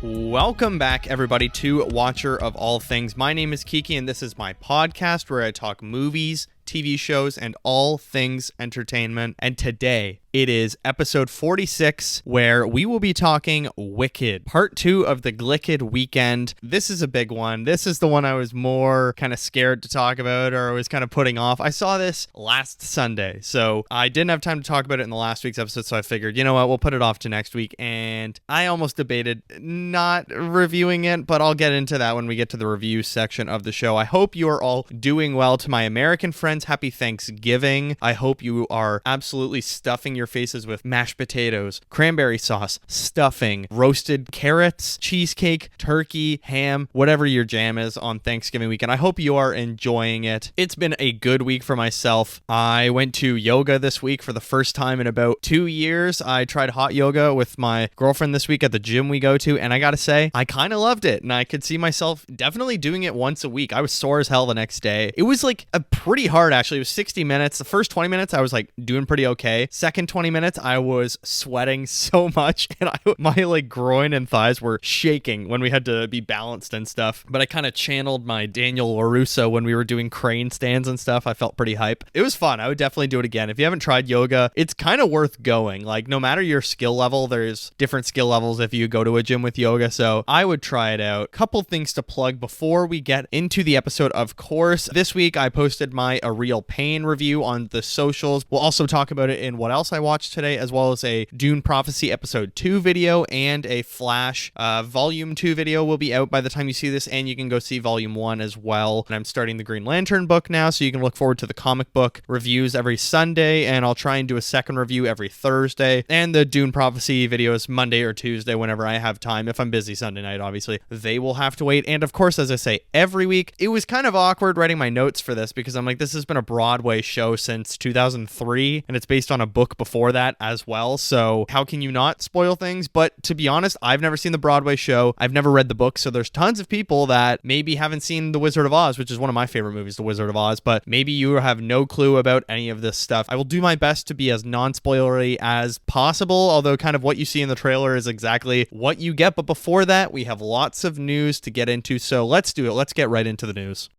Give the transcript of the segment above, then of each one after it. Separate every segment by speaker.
Speaker 1: Welcome back, everybody, to Watcher of All Things. My name is Kiki, and this is my podcast where I talk movies, TV shows, and all things entertainment. And today, it is episode 46, where we will be talking Wicked, part 2 of the Glicked weekend. This is a big one. This is the one I was more kind of scared to talk about, or I was kind of putting off. I saw this last Sunday, so I didn't have time to talk about it in the last week's episode, so I figured, you know what, we'll put it off to next week. And I almost debated not reviewing it, but I'll get into that when we get to the review section of the show. I hope you are all doing well. To my American friends, happy Thanksgiving. I hope you are absolutely stuffing your faces with mashed potatoes, cranberry sauce, stuffing, roasted carrots, cheesecake, turkey, ham, whatever your jam is on Thanksgiving weekend. I hope you are enjoying it. It's been a good week for myself. I went to yoga this week for the first time in about 2 years. I tried hot yoga with my girlfriend this week at the gym we go to, and I gotta say, I kind of loved it, and I could see myself definitely doing it once a week. I was sore as hell the next day. It was like a pretty hard, actually. It was 60 minutes. The first 20 minutes, I was like doing pretty okay. Second 20 minutes, I was sweating so much, and my like groin and thighs were shaking when we had to be balanced and stuff. But I kind of channeled my Daniel LaRusso when we were doing crane stands and stuff. I felt pretty hype. It was fun. I would definitely do it again. If you haven't tried yoga, it's kind of worth going. Like, no matter your skill level, there's different skill levels if you go to a gym with yoga, so I would try it out. Couple things to plug before we get into the episode, of course. This week, I posted my A Real Pain review on the socials. We'll also talk about it in What Else I Watched Today, as well as a Dune Prophecy Episode 2 video and a Flash Volume 2 video will be out by the time you see this, and you can go see Volume 1 as well. And I'm starting the Green Lantern book now, so you can look forward to the comic book reviews every Sunday, and I'll try and do a second review every Thursday, and the Dune Prophecy videos Monday or Tuesday whenever I have time. If I'm busy Sunday night, obviously, they will have to wait. And of course, as I say every week, it was kind of awkward writing my notes for this because I'm like, this has been a Broadway show since 2003, and it's based on a book before that as well, so how can you not spoil things? But to be honest, I've never seen the Broadway show. I've never read the book, so there's tons of people that maybe haven't seen The Wizard of Oz, which is one of my favorite movies, The Wizard of Oz, but maybe you have no clue about any of this stuff. I will do my best to be as non-spoilery as possible, although kind of what you see in the trailer is exactly what you get. But before that, we have lots of news to get into, so let's do it. Let's get right into the news.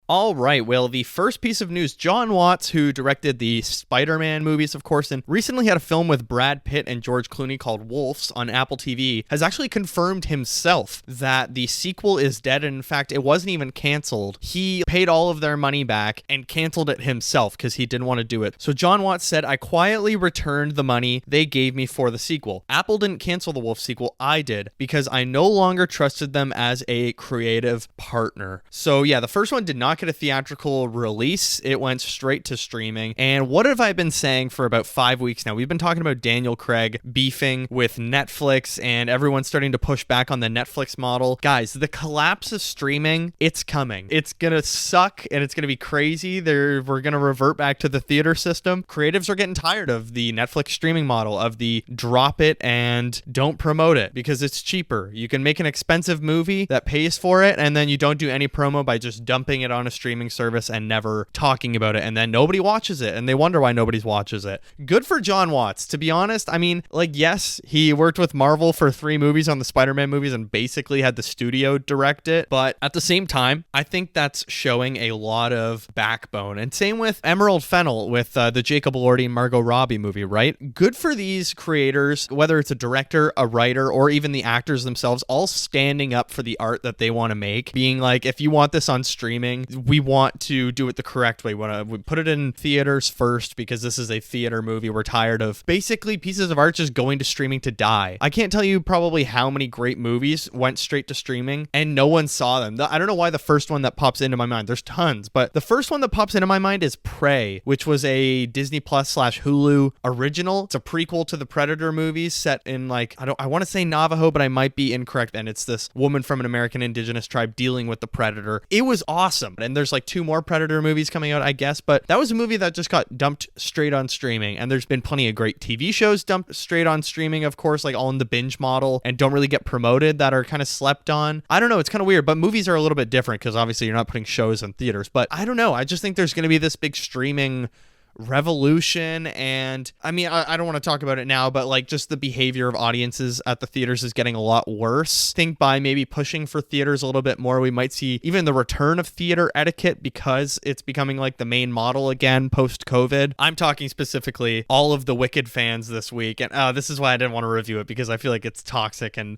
Speaker 1: All right, well, the first piece of news, Jon Watts, who directed the Spider-Man movies, of course, and recently had a film with Brad Pitt and George Clooney called Wolves on Apple TV, has actually confirmed himself that the sequel is dead, and in fact, it wasn't even canceled. He paid all of their money back and canceled it himself because he didn't want to do it. So Jon Watts said, "I quietly returned the money they gave me for the sequel. Apple didn't cancel the Wolf sequel, I did, because I no longer trusted them as a creative partner." So yeah, the first one did not get a theatrical release. It went straight to streaming. And what have I been saying for about 5 weeks now? We've been talking about Daniel Craig beefing with Netflix, and everyone's starting to push back on the Netflix model. Guys, the collapse of streaming, it's coming. It's gonna suck, and it's gonna be crazy. We're gonna revert back to the theater system. Creatives are getting tired of the Netflix streaming model, of the drop it and don't promote it because it's cheaper. You can make an expensive movie that pays for it, and then you don't do any promo by just dumping it on a streaming service and never talking about it, and then nobody watches it, and they wonder why nobody watches it. Good for Jon Watts, to be honest. I mean, like, yes, he worked with Marvel for 3 movies on the Spider-Man movies and basically had the studio direct it, but at the same time, I think that's showing a lot of backbone. And same with Emerald Fennell with the Jacob Elordi and Margot Robbie movie, right? Good for these creators, whether it's a director, a writer, or even the actors themselves, all standing up for the art that they want to make, being like, if you want this on streaming, we want to do it the correct way. We put it in theaters first because this is a theater movie. We're tired of basically pieces of art just going to streaming to die. I can't tell you probably how many great movies went straight to streaming and no one saw them. I don't know why the first one that pops into my mind, there's tons, but the first one that pops into my mind is Prey, which was a Disney Plus / Hulu original. It's a prequel to the Predator movies set in, like, I want to say Navajo, but I might be incorrect. And it's this woman from an American indigenous tribe dealing with the Predator. It was awesome. And there's like 2 more Predator movies coming out, I guess, but that was a movie that just got dumped straight on streaming. And there's been plenty of great TV shows dumped straight on streaming, of course, like all in the binge model and don't really get promoted, that are kind of slept on. I don't know, it's kind of weird, but movies are a little bit different because obviously you're not putting shows in theaters, but I don't know. I just think there's going to be this big streaming revolution. And I mean, I don't want to talk about it now, but like just the behavior of audiences at the theaters is getting a lot worse. I think by maybe pushing for theaters a little bit more, we might see even the return of theater etiquette because it's becoming like the main model again post-COVID. I'm talking specifically all of the Wicked fans this week. And this is why I didn't want to review it, because I feel like it's toxic, and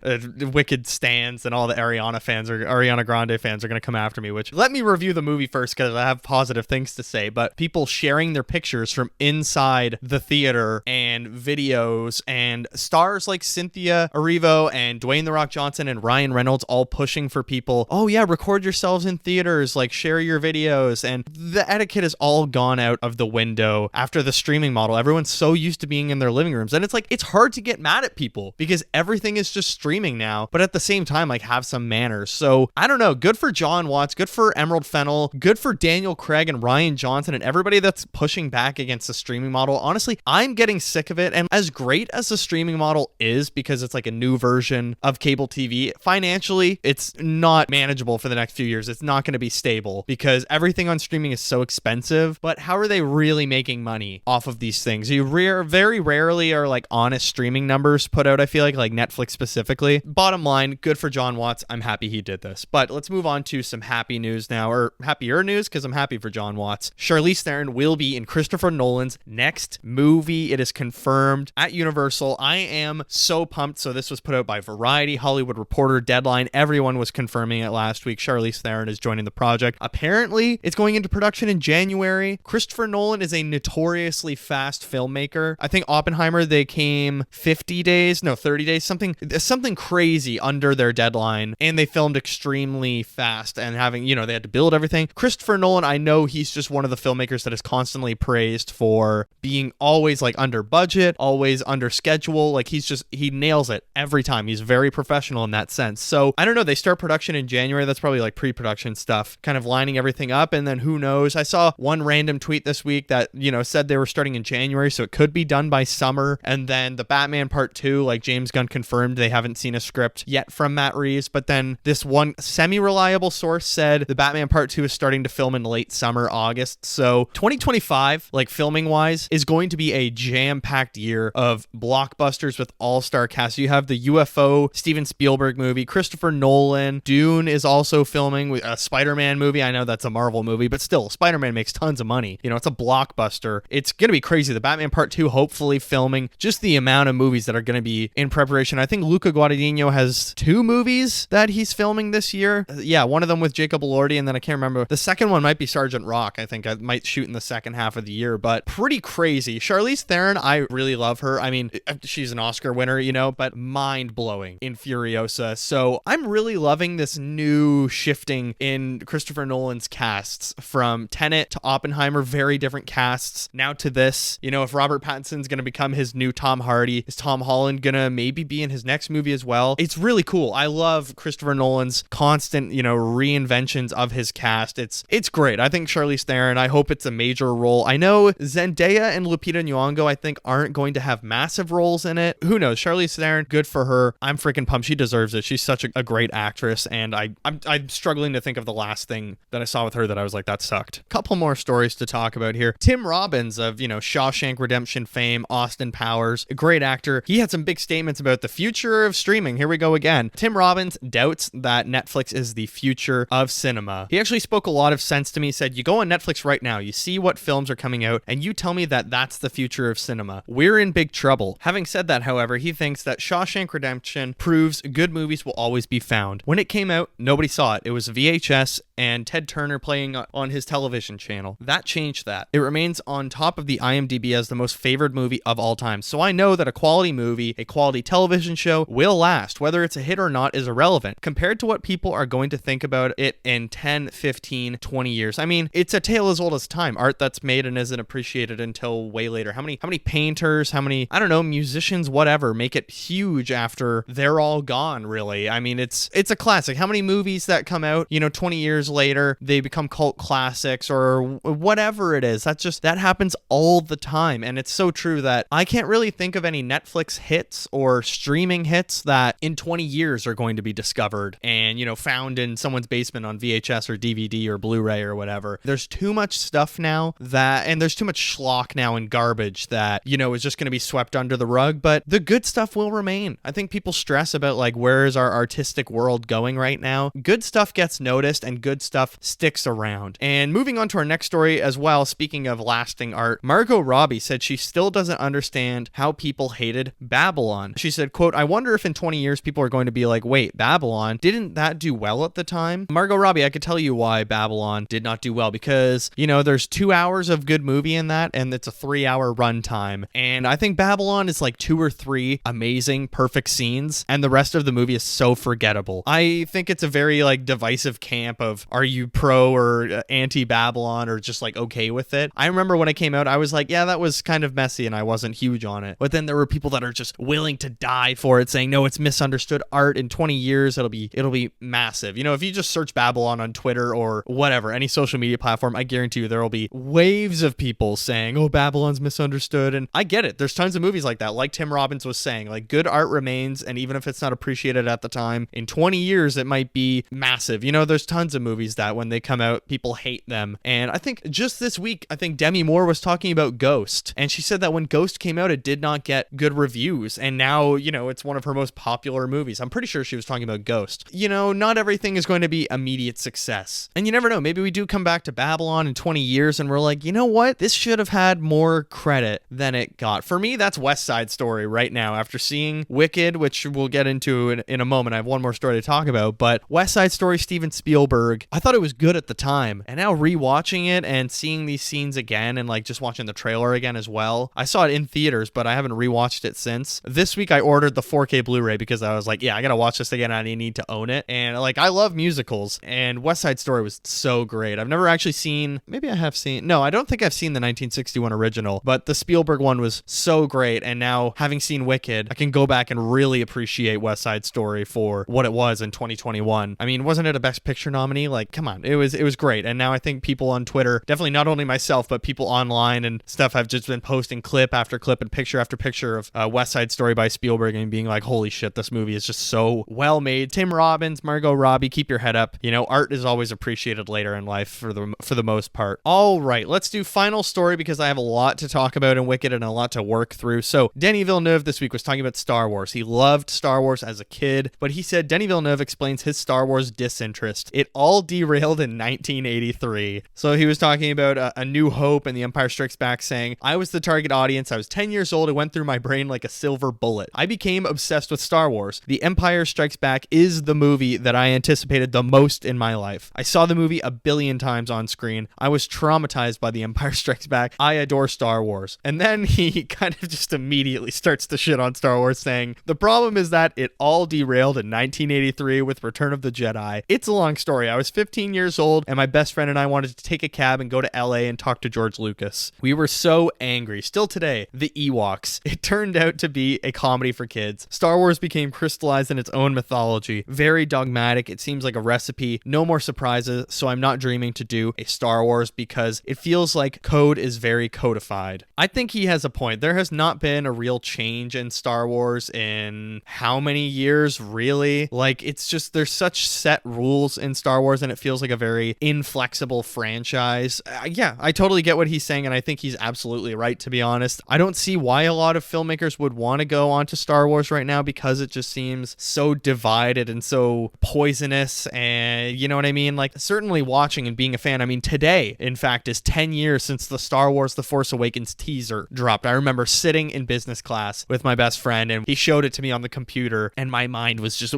Speaker 1: Wicked stans and all the Ariana Grande fans are going to come after me, which let me review the movie first because I have positive things to say. But people sharing their pictures from inside the theater and videos, and stars like Cynthia Erivo and Dwayne The Rock Johnson and Ryan Reynolds all pushing for people, oh yeah, record yourselves in theaters, like share your videos. And the etiquette has all gone out of the window after the streaming model. Everyone's so used to being in their living rooms, and it's like, it's hard to get mad at people because everything is just streaming now, but at the same time, like, have some manners. So I don't know, good for John Watts, good for Emerald Fennell, good for Daniel Craig and Ryan Johnson and everybody that's pushing back against the streaming model. Honestly, I'm getting sick of it. And as great as the streaming model is, because it's like a new version of cable TV, financially, it's not manageable for the next few years. It's not going to be stable because everything on streaming is so expensive. But how are they really making money off of these things? Very rarely are like honest streaming numbers put out, I feel like Netflix specifically. Bottom line, good for John Watts. I'm happy he did this. But let's move on to some happy news now, or happier news, because I'm happy for John Watts. Charlize Theron will be in Christopher Nolan's next movie. It is confirmed at Universal. I am so pumped. So this was put out by Variety, Hollywood Reporter, Deadline. Everyone was confirming it last week. Charlize Theron is joining the project. Apparently, it's going into production in January. Christopher Nolan is a notoriously fast filmmaker. I think Oppenheimer, they came 30 days, something crazy under their deadline, and they filmed extremely fast and they had to build everything. Christopher Nolan, I know he's just one of the filmmakers that is constantly praised for being always like under budget, always under schedule. Like he nails it every time. He's very professional in that sense. So I don't know, they start production in January. That's probably like pre-production stuff, kind of lining everything up. And then who knows? I saw one random tweet this week that, said they were starting in January, so it could be done by summer. And then the Batman Part 2, like James Gunn confirmed they haven't seen a script yet from Matt Reeves, but then this one semi-reliable source said the Batman Part 2 is starting to film in late summer, August. So 2025, like filming wise, is going to be a jam-packed year of blockbusters with all-star casts. You have the UFO Steven Spielberg movie, Christopher Nolan, Dune is also filming with a Spider-Man movie. I know that's a Marvel movie, but still, Spider-Man makes tons of money. It's a blockbuster. It's going to be crazy. The Batman Part 2 hopefully filming. Just the amount of movies that are going to be in preparation. I think Luca Guadagnino has 2 movies that he's filming this year. Yeah, one of them with Jacob Elordi, and then I can't remember. The second one might be Sergeant Rock. I think I might shoot in the second half of the year, but pretty crazy. Charlize Theron, I really love her. I mean, she's an Oscar winner, but mind-blowing in Furiosa. So I'm really loving this new shifting in Christopher Nolan's casts, from Tenet to Oppenheimer, very different casts. Now to this, if Robert Pattinson's going to become his new Tom Hardy, is Tom Holland going to maybe be in his next movie as well? It's really cool. I love Christopher Nolan's constant, reinventions of his cast. It's great. I think Charlize Theron, I hope it's a major role. I know Zendaya and Lupita Nyong'o, I think, aren't going to have massive roles in it. Who knows? Charlize Theron, good for her. I'm freaking pumped. She deserves it. She's such a great actress, and I'm struggling to think of the last thing that I saw with her that I was like, that sucked. Couple more stories to talk about here. Tim Robbins of, Shawshank Redemption fame, Austin Powers, a great actor. He had some big statements about the future of streaming. Here we go again. Tim Robbins doubts that Netflix is the future of cinema. He actually spoke a lot of sense to me. He said, you go on Netflix right now, you see what films are coming out, and you tell me that that's the future of cinema. We're in big trouble. Having said that, however, he thinks that Shawshank Redemption proves good movies will always be found. When it came out, nobody saw it. It was VHS and Ted Turner playing on his television channel. That changed that. It remains on top of the IMDb as the most favored movie of all time. So I know that a quality movie, a quality television show will last. Whether it's a hit or not is irrelevant compared to what people are going to think about it in 10, 15, 20 years. I mean, it's a tale as old as time. Art that's made and isn't appreciated until way later. How many painters, how many, I don't know, musicians, whatever, make it huge after they're all gone, really? I mean, it's a classic. How many movies that come out, 20 years years later, they become cult classics or whatever it is. That happens all the time. And it's so true that I can't really think of any Netflix hits or streaming hits that in 20 years are going to be discovered and, found in someone's basement on VHS or DVD or Blu-ray or whatever. There's too much stuff now and there's too much schlock now and garbage that, is just going to be swept under the rug, but the good stuff will remain. I think people stress about like, where is our artistic world going right now? Good stuff gets noticed and good stuff sticks around. And moving on to our next story as well, speaking of lasting art, Margot Robbie said she still doesn't understand how people hated Babylon. She said, quote, "I wonder if in 20 years people are going to be like, wait, Babylon, didn't that do well at the time?" Margot Robbie, I could tell you why Babylon did not do well, because, there's 2 hours of good movie in that and it's a 3-hour runtime. And I think Babylon is like 2 or 3 amazing, perfect scenes and the rest of the movie is so forgettable. I think it's a very like divisive camp of, are you pro or anti Babylon or just like okay with it? I remember when it came out, I was like, yeah, that was kind of messy and I wasn't huge on it. But then there were people that are just willing to die for it, saying, no, it's misunderstood art. In 20 years, it'll be massive. If you just search Babylon on Twitter or whatever, any social media platform, I guarantee you there will be waves of people saying, oh, Babylon's misunderstood. And I get it. There's tons of movies like that. Like Tim Robbins was saying, like, good art remains. And even if it's not appreciated at the time, in 20 years, it might be massive. There's tons of movies that when they come out, people hate them. And I think just this week, Demi Moore was talking about Ghost. And she said that when Ghost came out, it did not get good reviews. And now, it's one of her most popular movies. I'm pretty sure she was talking about Ghost. Not everything is going to be immediate success. And you never know. Maybe we do come back to Babylon in 20 years and we're like, you know what? This should have had more credit than it got. For me, that's West Side Story right now. After seeing Wicked, which we'll get into in a moment, I have one more story to talk about. But West Side Story, Steven Spielberg, I thought it was good at the time. And now rewatching it and seeing these scenes again and like just watching the trailer again as well. I saw it in theaters, but I haven't rewatched it since. This week I ordered the 4K Blu-ray because I was like, yeah, I gotta watch this again. I need to own it. And like, I love musicals and West Side Story was so great. I've never actually seen, maybe I have seen, no, I don't think I've seen the 1961 original, but the Spielberg one was so great. And now having seen Wicked, I can go back and really appreciate West Side Story for what it was in 2021. I mean, wasn't it a Best Picture nominee? Like, come on, it was great. And now I think people on Twitter, definitely not only myself, but people online and stuff have just been posting clip after clip and picture after picture of West Side Story by Spielberg and being like, holy shit, this movie is just so well made. Tim Robbins, Margot Robbie, keep your head up. Art is always appreciated later in life for the most part. All right, let's do final story because I have a lot to talk about in Wicked and a lot to work through. So Denis Villeneuve this week was talking about Star Wars. He loved Star Wars as a kid, but he said Denis Villeneuve explains his Star Wars disinterest. It all derailed in 1983. So he was talking about A New Hope and The Empire Strikes Back, saying, I was the target audience. I was 10 years old. It went through my brain like a silver bullet. I became obsessed with Star Wars. The Empire Strikes Back is the movie that I anticipated the most in my life. I saw the movie a billion times on screen. I was traumatized by The Empire Strikes Back. I adore Star Wars. And then he kind of just immediately starts to shit on Star Wars, saying, the problem is that it all derailed in 1983 with Return of the Jedi. It's a long story. I was 15 years old and my best friend and I wanted to take a cab and go to LA and talk to George Lucas. We were so angry. Still today, the Ewoks. It turned out to be a comedy for kids. Star Wars became crystallized in its own mythology. Very dogmatic. It seems like a recipe. No more surprises, so I'm not dreaming to do a Star Wars because it feels like code is very codified. I think he has a point. There has not been a real change in Star Wars in how many years, really? Like, it's just, there's such set rules in Star Wars and it feels like a very inflexible franchise. Yeah, I totally get what he's saying and I think he's absolutely right, to be honest. I don't see why a lot of filmmakers would want to go onto Star Wars right now because it just seems so divided and so poisonous, and you know what I mean? Like, certainly watching and being a fan, I mean, today, in fact, is 10 years since the Star Wars The Force Awakens teaser dropped. I remember sitting in business class with my best friend and he showed it to me on the computer and my mind was just,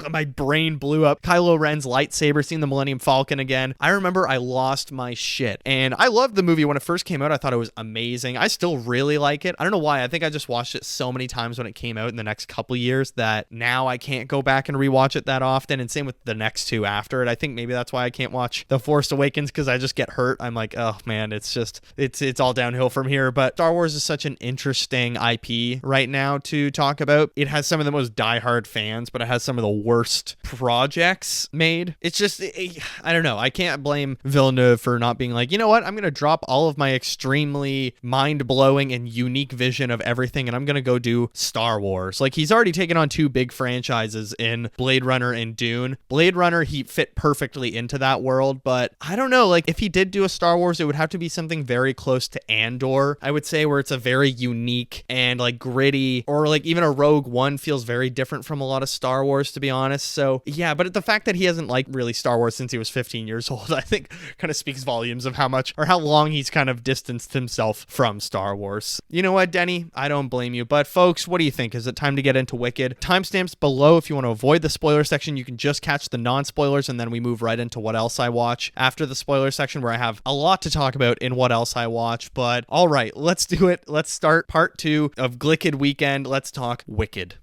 Speaker 1: my brain blew up. Kylo Ren's lightsaber, seeing the Millennium Falcon again. I remember I lost my shit. And I loved the movie when it first came out. I thought it was amazing. I still really like it. I don't know why. I think I just watched it so many times when it came out in the next couple years that now I can't go back and rewatch it that often. And same with the next two after it. I think maybe that's why I can't watch The Force Awakens, because I just get hurt. I'm like, oh man, it's all downhill from here. But Star Wars is such an interesting IP right now to talk about. It has some of the most diehard fans, but it has some of the worst projects made. It's just, I don't know. I can't blame Villeneuve for not being like, you know what? I'm going to drop all of my extremely mind-blowing and unique vision of everything, and I'm going to go do Star Wars. Like, he's already taken on two big franchises in Blade Runner and Dune. Blade Runner, he fit perfectly into that world, but I don't know. Like, if he did do a Star Wars, it would have to be something very close to Andor, I would say, where it's a very unique and like gritty, or like even a Rogue One feels very different from a lot of Star Wars, to be honest. So yeah, but the fact that he hasn't liked really Star Wars since he was 15 years old, I think kind of speaks volumes of how much or how long he's kind of distanced himself from Star Wars. You know what, Denny? I don't blame you. But folks, what do you think? Is it time to get into Wicked? Timestamps below if you want to avoid the spoiler section. You can just catch the non-spoilers, and then we move right into what else I watch after the spoiler section, where I have a lot to talk about in what else I watch. But all right, let's do it. Let's start part 2 of Glicked Weekend. Let's talk Wicked.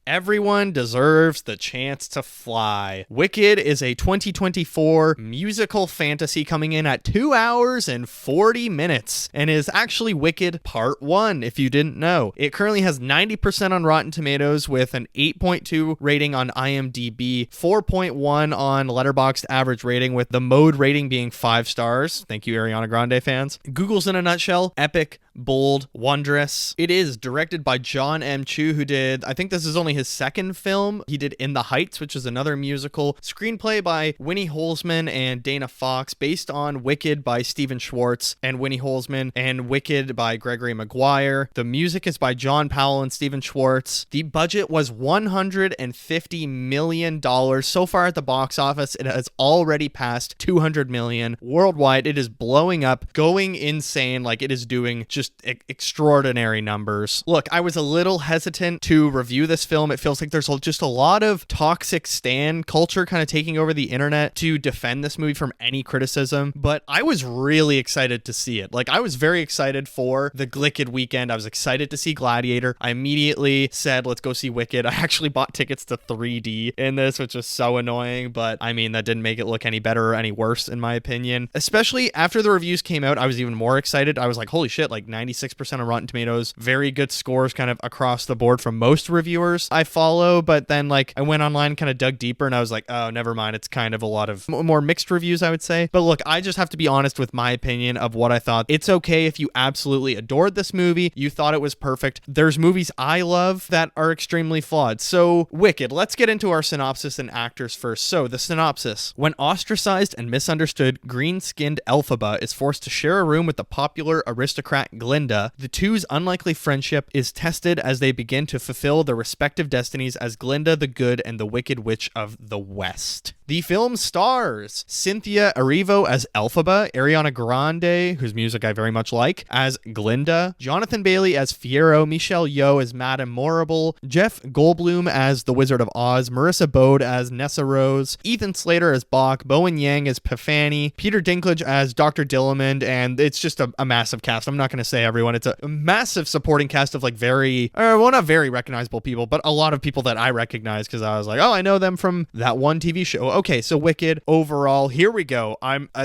Speaker 1: Everyone deserves the chance to fly. Wicked is a 2024 musical fantasy coming in at 2 hours and 40 minutes and is actually Wicked Part 1, if you didn't know. It currently has 90% on Rotten Tomatoes with an 8.2 rating on IMDb, 4.1 on Letterboxd average rating, with the mode rating being 5 stars. Thank you, Ariana Grande fans. Google's in a nutshell: epic, bold, wondrous. It is directed by John M. Chu, who did, I think this is only his second film. He did In the Heights, which is another musical. Screenplay by Winnie Holzman and Dana Fox, based on Wicked by Stephen Schwartz and Winnie Holzman, and Wicked by Gregory Maguire. The music is by John Powell and Stephen Schwartz. The budget was $150 million. So far at the box office, it has already passed $200 million. Worldwide, it is blowing up, going insane. Like, it is doing just extraordinary numbers. Look, I was a little hesitant to review this film. It feels like there's just a lot of toxic stan culture kind of taking over the internet to defend this movie from any criticism, but I was really excited to see it. Like, I was very excited for the Glicked weekend. I was excited to see Gladiator. I immediately said, let's go see Wicked. I actually bought tickets to 3D in this, which was so annoying, but I mean, that didn't make it look any better or any worse, in my opinion. Especially after the reviews came out, I was even more excited. I was like, holy shit, like 96% on Rotten Tomatoes, very good scores kind of across the board from most reviewers I follow. But then like I went online, kind of dug deeper, and I was like, oh, never mind, it's kind of a lot of more mixed reviews, I would say. But look, I just have to be honest with my opinion of what I thought. It's okay if you absolutely adored this movie, you thought it was perfect. There's movies I love that are extremely flawed. So Wicked, let's get into our synopsis and actors first. So the synopsis: when ostracized and misunderstood, green-skinned Elphaba is forced to share a room with the popular aristocrat Glinda, the two's unlikely friendship is tested as they begin to fulfill their respective destinies as Glinda the Good and the Wicked Witch of the West. The film stars Cynthia Erivo as Elphaba, Ariana Grande, whose music I very much like, as Glinda, Jonathan Bailey as Fiyero, Michelle Yeoh as Madame Morrible, Jeff Goldblum as the Wizard of Oz, Marissa Bode as Nessa Rose, Ethan Slater as Bach, Bowen Yang as Pafani, Peter Dinklage as Dr. Dillamond, and it's just a massive cast. I'm not going to say everyone. It's a massive supporting cast of like not very recognizable people, but a lot of people that I recognize because I was like, oh, I know them from that one TV show. Okay, so Wicked overall, here we go.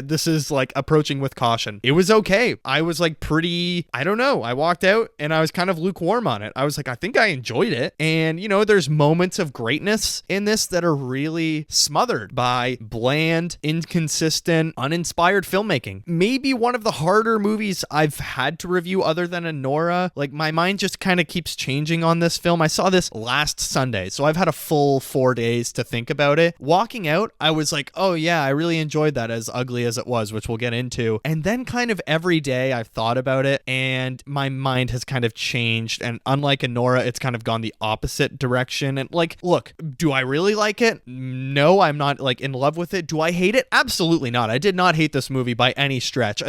Speaker 1: This is like approaching with caution. It was okay. I was like I don't know. I walked out and I was kind of lukewarm on it. I was like, I think I enjoyed it. And you know, there's moments of greatness in this that are really smothered by bland, inconsistent, uninspired filmmaking. Maybe one of the harder movies I've had to review other than Anora. Like, my mind just kind of keeps changing on this film. I saw this last Sunday, so I've had a full 4 days to think about it. Walking out, I was like, oh yeah, I really enjoyed that, as ugly as it was, which we'll get into. And then kind of every day I've thought about it and my mind has kind of changed. And unlike Anora, it's kind of gone the opposite direction. And like, look, do I really like it? No, I'm not like in love with it. Do I hate it? Absolutely not. I did not hate this movie by any stretch.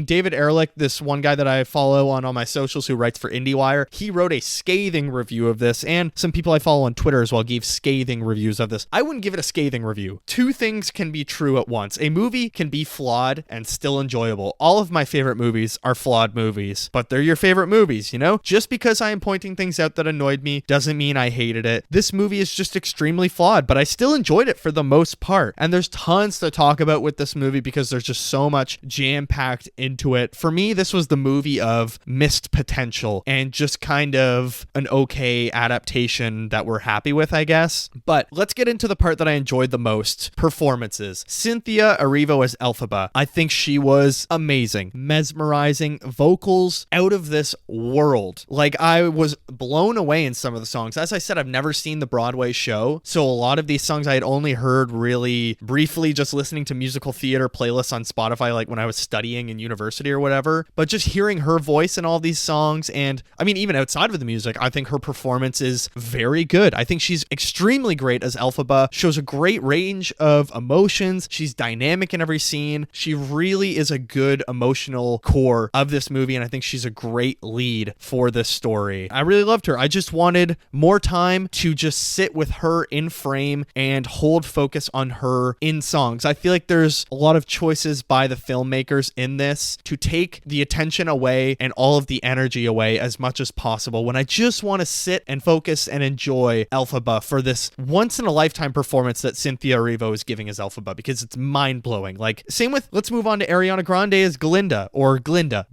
Speaker 1: David Ehrlich, this one guy that I follow on all my socials who writes for IndieWire, he wrote a scathing review of this, and some people I follow on Twitter as well gave scathing reviews of this. I wouldn't give it a scathing review. Two things can be true at once. A movie can be flawed and still enjoyable. All of my favorite movies are flawed movies, but they're your favorite movies, you know? Just because I am pointing things out that annoyed me doesn't mean I hated it. This movie is just extremely flawed, but I still enjoyed it for the most part. And there's tons to talk about with this movie because there's just so much jam-packed into it. For me, this was the movie of missed potential and just kind of an okay adaptation situation that we're happy with, I guess. But let's get into the part that I enjoyed the most, performances. Cynthia Erivo as Elphaba. I think she was amazing, mesmerizing, vocals out of this world. Like, I was blown away in some of the songs. As I said, I've never seen the Broadway show, so a lot of these songs I had only heard really briefly just listening to musical theater playlists on Spotify, like when I was studying in university or whatever. But just hearing her voice in all these songs, and I mean, even outside of the music, I think her performance is very good. I think she's extremely great as Elphaba, shows a great range of emotions. She's dynamic in every scene. She really is a good emotional core of this movie, and I think she's a great lead for this story. I really loved her. I just wanted more time to just sit with her in frame and hold focus on her in songs. I feel like there's a lot of choices by the filmmakers in this to take the attention away and all of the energy away as much as possible when I just want to sit and focus and enjoy Elphaba for this once in a lifetime performance that Cynthia Erivo is giving as Elphaba, because it's mind-blowing. Like, same with, let's move on to Ariana Grande as Glinda or Glinda.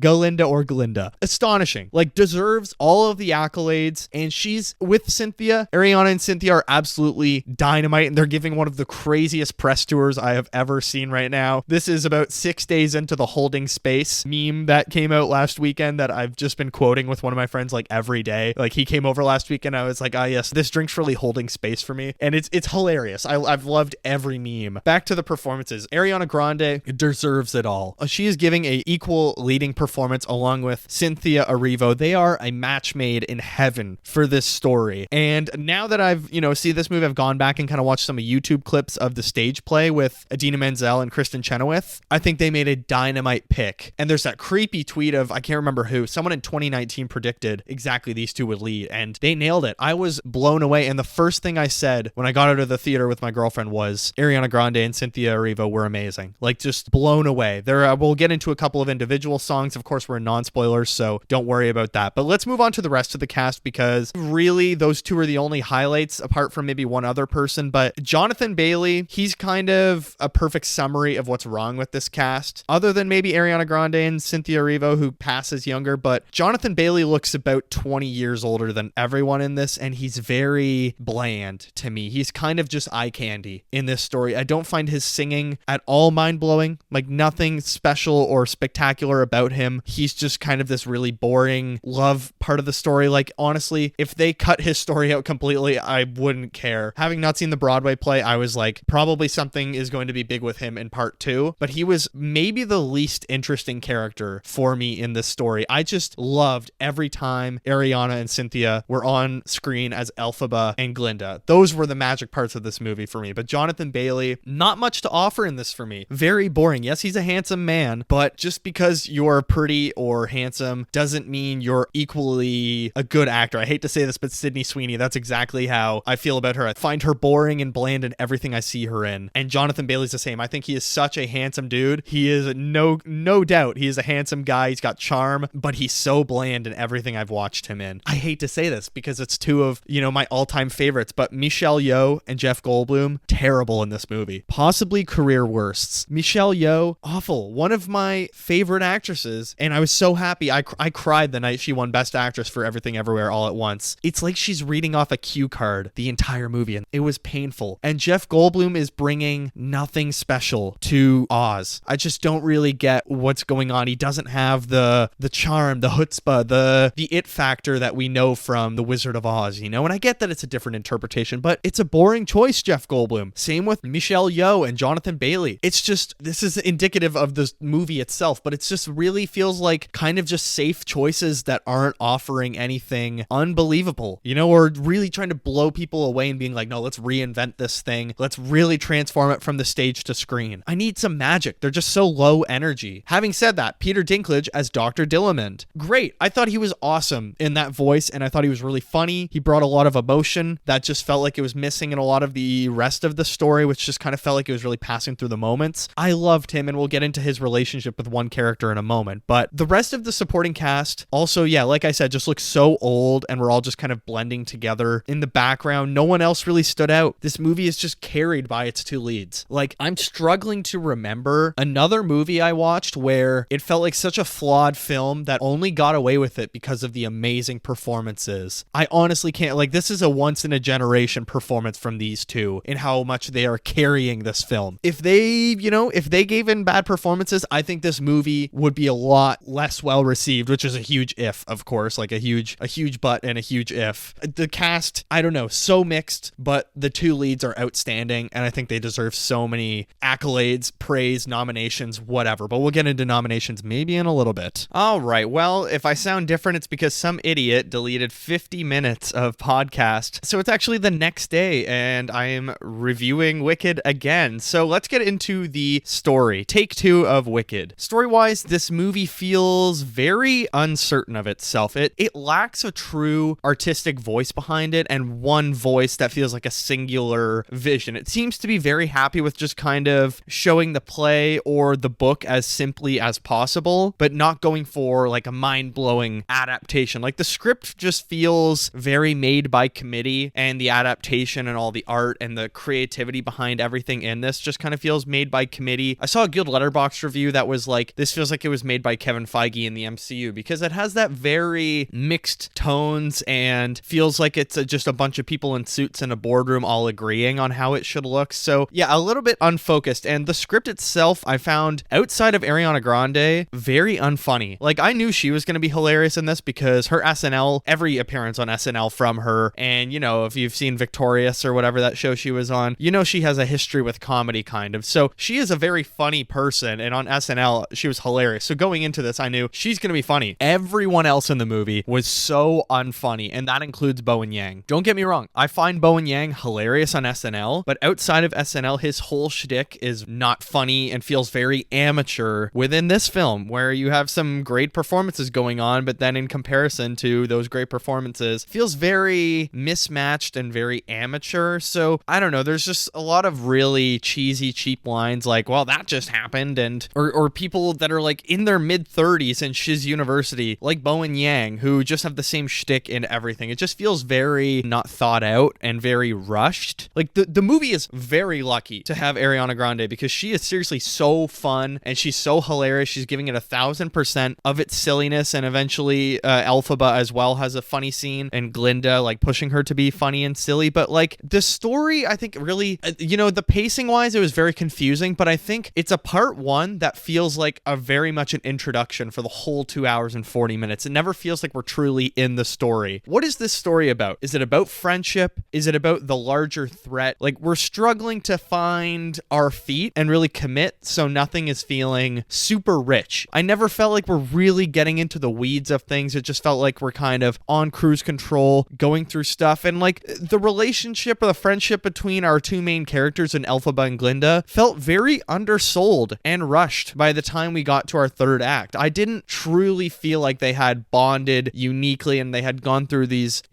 Speaker 1: Astonishing. Like, deserves all of the accolades, and she's with Cynthia. Ariana and Cynthia are absolutely dynamite, and they're giving one of the craziest press tours I have ever seen right now. This is about 6 days into the holding space meme that came out last weekend that I've just been quoting with one of my friends like every day. Like, he came over last weekend, I was like, ah, yes, this drink's really holding space for me, and it's hilarious. I've loved every meme. Back to the performances. Ariana Grande deserves it all. She is giving a equal leading performance along with Cynthia Erivo. They are a match made in heaven for this story. And now that I've, see this movie, I've gone back and kind of watched some of YouTube clips of the stage play with Idina Menzel and Kristen Chenoweth. I think they made a dynamite pick. And there's that creepy tweet of, I can't remember who, someone in 2019 predicted exactly these two would lead, and they nailed it. I was blown away, and the first thing I said when I got out of the theater with my girlfriend was Ariana Grande and Cynthia Erivo were amazing. Like, just blown away. We'll get into a couple of individual songs. Of course, we're non-spoilers, so don't worry about that. But let's move on to the rest of the cast, because really those two are the only highlights apart from maybe one other person. But Jonathan Bailey, he's kind of a perfect summary of what's wrong with this cast, other than maybe Ariana Grande and Cynthia Erivo, who passes younger. But Jonathan Bailey looks about 20 years older than everyone in this, and he's very bland to me. He's kind of just eye candy in this story. I don't find his singing at all mind-blowing, like nothing special or spectacular about him. He's just kind of this really boring love part of the story. Like, honestly, if they cut his story out completely, I wouldn't care. Having not seen the Broadway play, I was like, probably something is going to be big with him in part 2, but he was maybe the least interesting character for me in this story. I just loved every time Ariana and Cynthia were on screen as Elphaba and Glinda. Those were the magic parts of this movie for me. But Jonathan Bailey, not much to offer in this for me. Very boring. Yes, he's a handsome man, but just because you're pretty or handsome doesn't mean you're equally a good actor. I hate to say this, but Sydney Sweeney, that's exactly how I feel about her. I find her boring and bland in everything I see her in. And Jonathan Bailey's the same. I think he is such a handsome dude. He is no doubt. He is a handsome guy. He's got charm, but he's so bland in everything I've watched him in. I hate to say this because it's two of, my all-time favorites, but Michelle Yeoh and Jeff Goldblum, terrible in this movie. Possibly career worsts. Michelle Yeoh, awful. One of my favorite actresses, and I was so happy. I cried the night she won Best Actress for Everything Everywhere All at Once. It's like she's reading off a cue card the entire movie, and it was painful. And Jeff Goldblum is bringing nothing special to Oz. I just don't really get what's going on. He doesn't have the charm, the chutzpah, the it factor that we know from The Wizard of Oz, And I get that it's a different interpretation, but it's a boring choice, Jeff Goldblum. Same with Michelle Yeoh and Jonathan Bailey. It's just, this is indicative of the movie itself, but it's just really feels like kind of just safe choices that aren't offering anything unbelievable, or really trying to blow people away and being like, no, let's reinvent this thing. Let's really transform it from the stage to screen. I need some magic. They're just so low energy. Having said that, Peter Dinklage as Dr. Dillamond. Great. I thought he was awesome in that voice, and I thought he was really funny. He brought a lot of emotion that just felt like it was missing in a lot of the rest of the story, which just kind of felt like it was really passing through the moments. I loved him, and we'll get into his relationship with one character in a moment. But the rest of the supporting cast also, like I said, just looks so old, and we're all just kind of blending together in the background. No one else really stood out. This movie is just carried by its two leads. Like, I'm struggling to remember another movie I watched where it felt like such a flawed film that only got away with it because of the amazing performances. I honestly honestly can't, like, this is a once in a generation performance from these two in how much they are carrying this film. If they gave in bad performances, I think this movie would be a lot less well received, which is a huge if, of course, like a huge but and a huge if. The cast, I don't know, so mixed, but the two leads are outstanding, and I think they deserve so many accolades, praise, nominations, whatever. But we'll get into nominations maybe in a little bit. All right, well, if I sound different, it's because some idiot deleted 50 minutes of podcast. So it's actually the next day, and I am reviewing Wicked again. So let's get into the story. Take 2 of Wicked. Story-wise, this movie feels very uncertain of itself. It lacks a true artistic voice behind it, and one voice that feels like a singular vision. It seems to be very happy with just kind of showing the play or the book as simply as possible, but not going for like a mind-blowing adaptation. Like, the script just feels very made by committee, and the adaptation and all the art and the creativity behind everything in this just kind of feels made by committee. I saw a good Letterboxd review that was like, this feels like it was made by Kevin Feige in the MCU, because it has that very mixed tones and feels like it's just a bunch of people in suits in a boardroom all agreeing on how it should look. So yeah, a little bit unfocused. And the script itself, I found, outside of Ariana Grande, very unfunny. Like, I knew she was going to be hilarious in this because her SNL, every appearance on SNL from her, and if you've seen Victorious or whatever that show she was on, she has a history with comedy, kind of. So she is a very funny person, and on SNL she was hilarious. So going into this, I knew she's gonna be funny. Everyone else in the movie was so unfunny, and that includes Bowen Yang. Don't get me wrong, I find Bowen Yang hilarious on SNL, but outside of SNL, his whole shtick is not funny and feels very amateur within this film, where you have some great performances going on, but then in comparison to those great performances, feels very mismatched and very amateur. So I don't know, there's just a lot of really cheesy, cheap lines like, well, that just happened, and or people that are like in their mid-30s in Shiz University, like Bowen Yang, who just have the same shtick in everything. It just feels very not thought out and very rushed. Like, the movie is very lucky to have Ariana Grande, because she is seriously so fun and she's so hilarious. She's giving it 1,000% of its silliness, and eventually Elphaba as well has a funny scene, and Glinda like pushing her to be funny and silly. But like, the story, I think really, the pacing wise, it was very confusing, but I think it's a part one that feels like a very much an introduction for the whole 2 hours and 40 minutes. It never feels like we're truly in the story. What is this story about? Is it about friendship? Is it about the larger threat? Like, we're struggling to find our feet and really commit, so nothing is feeling super rich. I never felt like we're really getting into the weeds of things. It just felt like we're kind of on cruise control, going through stuff, and like, the relationship or the friendship between our two main characters in Elphaba and Glinda felt very undersold and rushed by the time we got to our third act. I didn't truly feel like they had bonded uniquely and they had gone through these,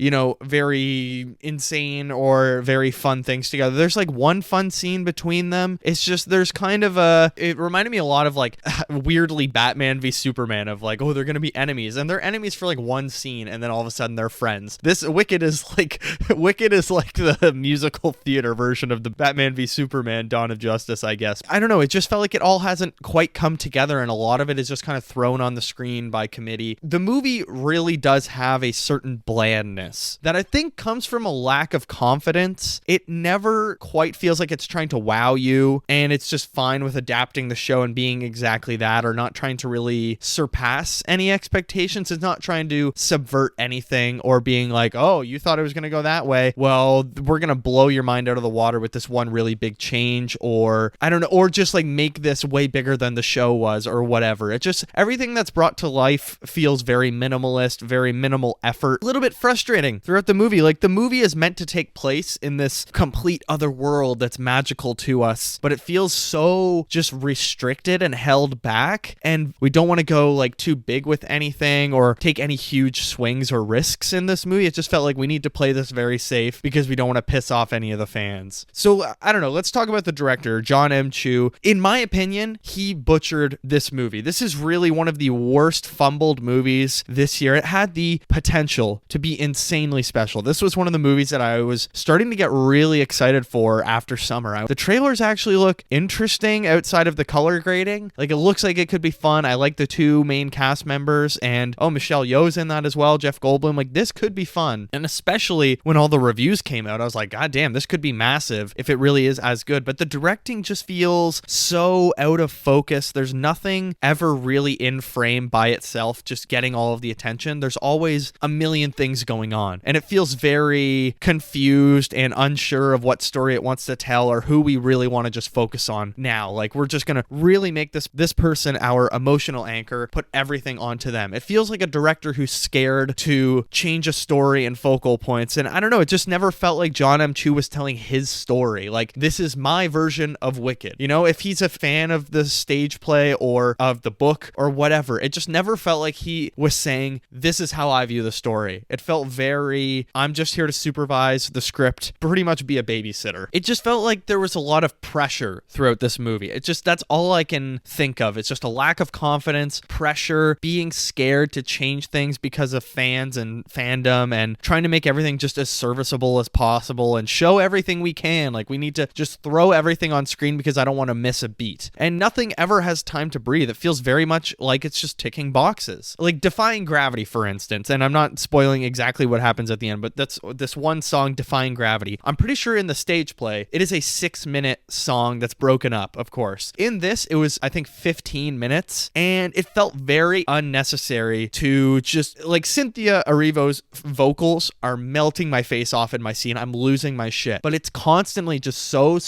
Speaker 1: very insane or very fun things together. There's like one fun scene between them. It's just, there's kind of it reminded me a lot of like weirdly Batman v Superman, of like, oh, they're gonna be enemies, and they're enemies for like one scene, and then all of a sudden they're friends. This Wicked is like the musical theater version of the Batman v Superman Dawn of Justice, I guess. I don't know, it just felt like it all hasn't quite come together, and a lot of it is just kind of thrown on the screen by committee. The movie really does have a certain blandness that I think comes from a lack of confidence. It never quite feels like it's trying to wow you, and it's just fine with adapting the show and being exactly that, or not trying to really surpass any expectations. It's not trying to subvert anything or being like, oh, you thought it was going to go that way, well, we're going to blow your mind out of the water with this one really big change, or I don't know, or just like make this way bigger than the show was, or whatever. It just, everything that's brought to life feels very minimalist, very minimal effort, a little bit frustrating throughout the movie. Like, the movie is meant to take place in this complete other world that's magical to us, but it feels so just restricted and held back, and we don't want to go like too big with anything or take any huge swings or risks in this movie. It just felt like we need to play this very safe because we don't want to piss off any of the fans. So I don't know, let's talk about the director, John M. Chu. In my opinion, he butchered this movie. This is really one of the worst fumbled movies this year. It had the potential to be insanely special. This was one of the movies that I was starting to get really excited for after summer. The trailers actually look interesting outside of the color grading. Like, it looks like it could be fun. I like the two main cast members, and Michelle Yeoh's in that as well, Jeff Goldblum. Like, this could be fun. And especially when all the reviews came out, I was like, God damn, this could be massive if it really is as good. But the directing just feels so out of focus. There's nothing ever really in frame by itself, just getting all of the attention. There's always a million things going on. And it feels very confused and unsure of what story it wants to tell or who we really want to just focus on now. Like, we're just going to really make this person our emotional anchor, put everything onto them. It feels like a director who's scared to change a story and focal points. And I don't know, it just never felt like John M. Chu was telling his story. Like, this is my version of Wicked. You know, if he's a fan of the stage play or of the book or whatever, it just never felt like he was saying, this is how I view the story. It felt very, I'm just here to supervise the script, pretty much be a babysitter. It just felt like there was a lot of pressure throughout this movie. It just, that's all I can think of. It's just a lack of confidence, pressure, being scared to change things because of fans and fandom, and trying to make everything just as serviceable as possible and show everything we can. Like, we need to just throw everything on screen because I don't want to miss a beat. And nothing ever has time to breathe. It feels very much like it's just ticking boxes. Like Defying Gravity, for instance, and I'm not spoiling exactly what happens at the end, but that's this one song, Defying Gravity. I'm pretty sure in the stage play, it is a 6-minute song that's broken up, of course. In this, it was, I think, 15 minutes, and it felt very unnecessary to just, like, Cynthia Erivo's vocals are melting my face off in my scene. I'm losing my shit. But it's constantly just so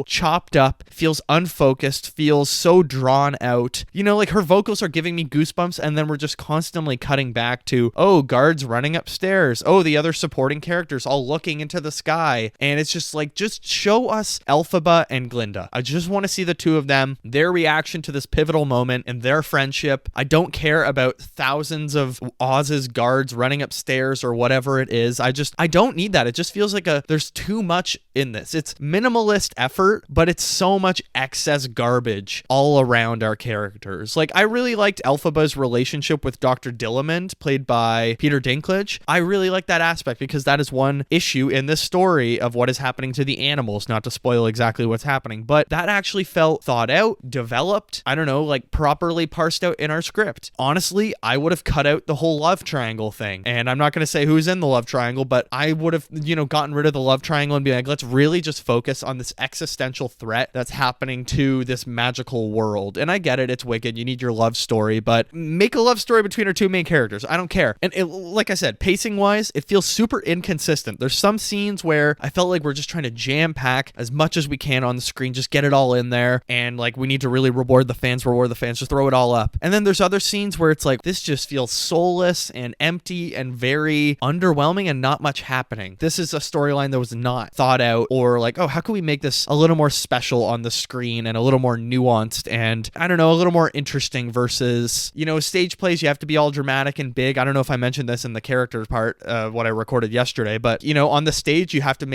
Speaker 1: chopped up, feels unfocused, feels so drawn out. You know, like, her vocals are giving me goosebumps, and then we're just constantly cutting back to, oh, guards running upstairs. Oh, the other supporting characters all looking into the sky. And it's just like, just show us Elphaba and Glinda. I just want to see the two of them, their reaction to this pivotal moment and their friendship. I don't care about thousands of Oz's guards running upstairs or whatever it is. I don't need that. It just feels like there's too much in this. It's minimalist effort, but it's so much excess garbage all around our characters. Like, I really liked Elphaba's relationship with Dr. Dillamond, played by Peter Dinklage. I really like that aspect because that is one issue in this story of what is happening to the animals, not to spoil exactly what's happening, but that actually felt thought out, developed, I don't know, like properly parsed out in our script. Honestly, I would have cut out the whole love triangle thing. And I'm not going to say who's in the love triangle, but I would have, gotten rid of the love triangle and be like, let's really just focus on this existential threat that's happening to this magical world. And I get it, it's Wicked, you need your love story, but make a love story between our two main characters. I don't care. And like I said, pacing wise, it feels super inconsistent. There's some scenes where I felt like we're just trying to jam pack as much as we can on the screen, just get it all in there. And like, we need to really reward the fans, just throw it all up. And then there's other scenes where it's like, this just feels soulless and empty and very underwhelming and not much happening. This is a storyline that was not thought out, or like, oh, how can we make this a little more special on the screen and a little more nuanced and, I don't know, a little more interesting versus, stage plays, you have to be all dramatic and big. I don't know if I mentioned this in the character part, what I recorded yesterday, but on the stage, you have to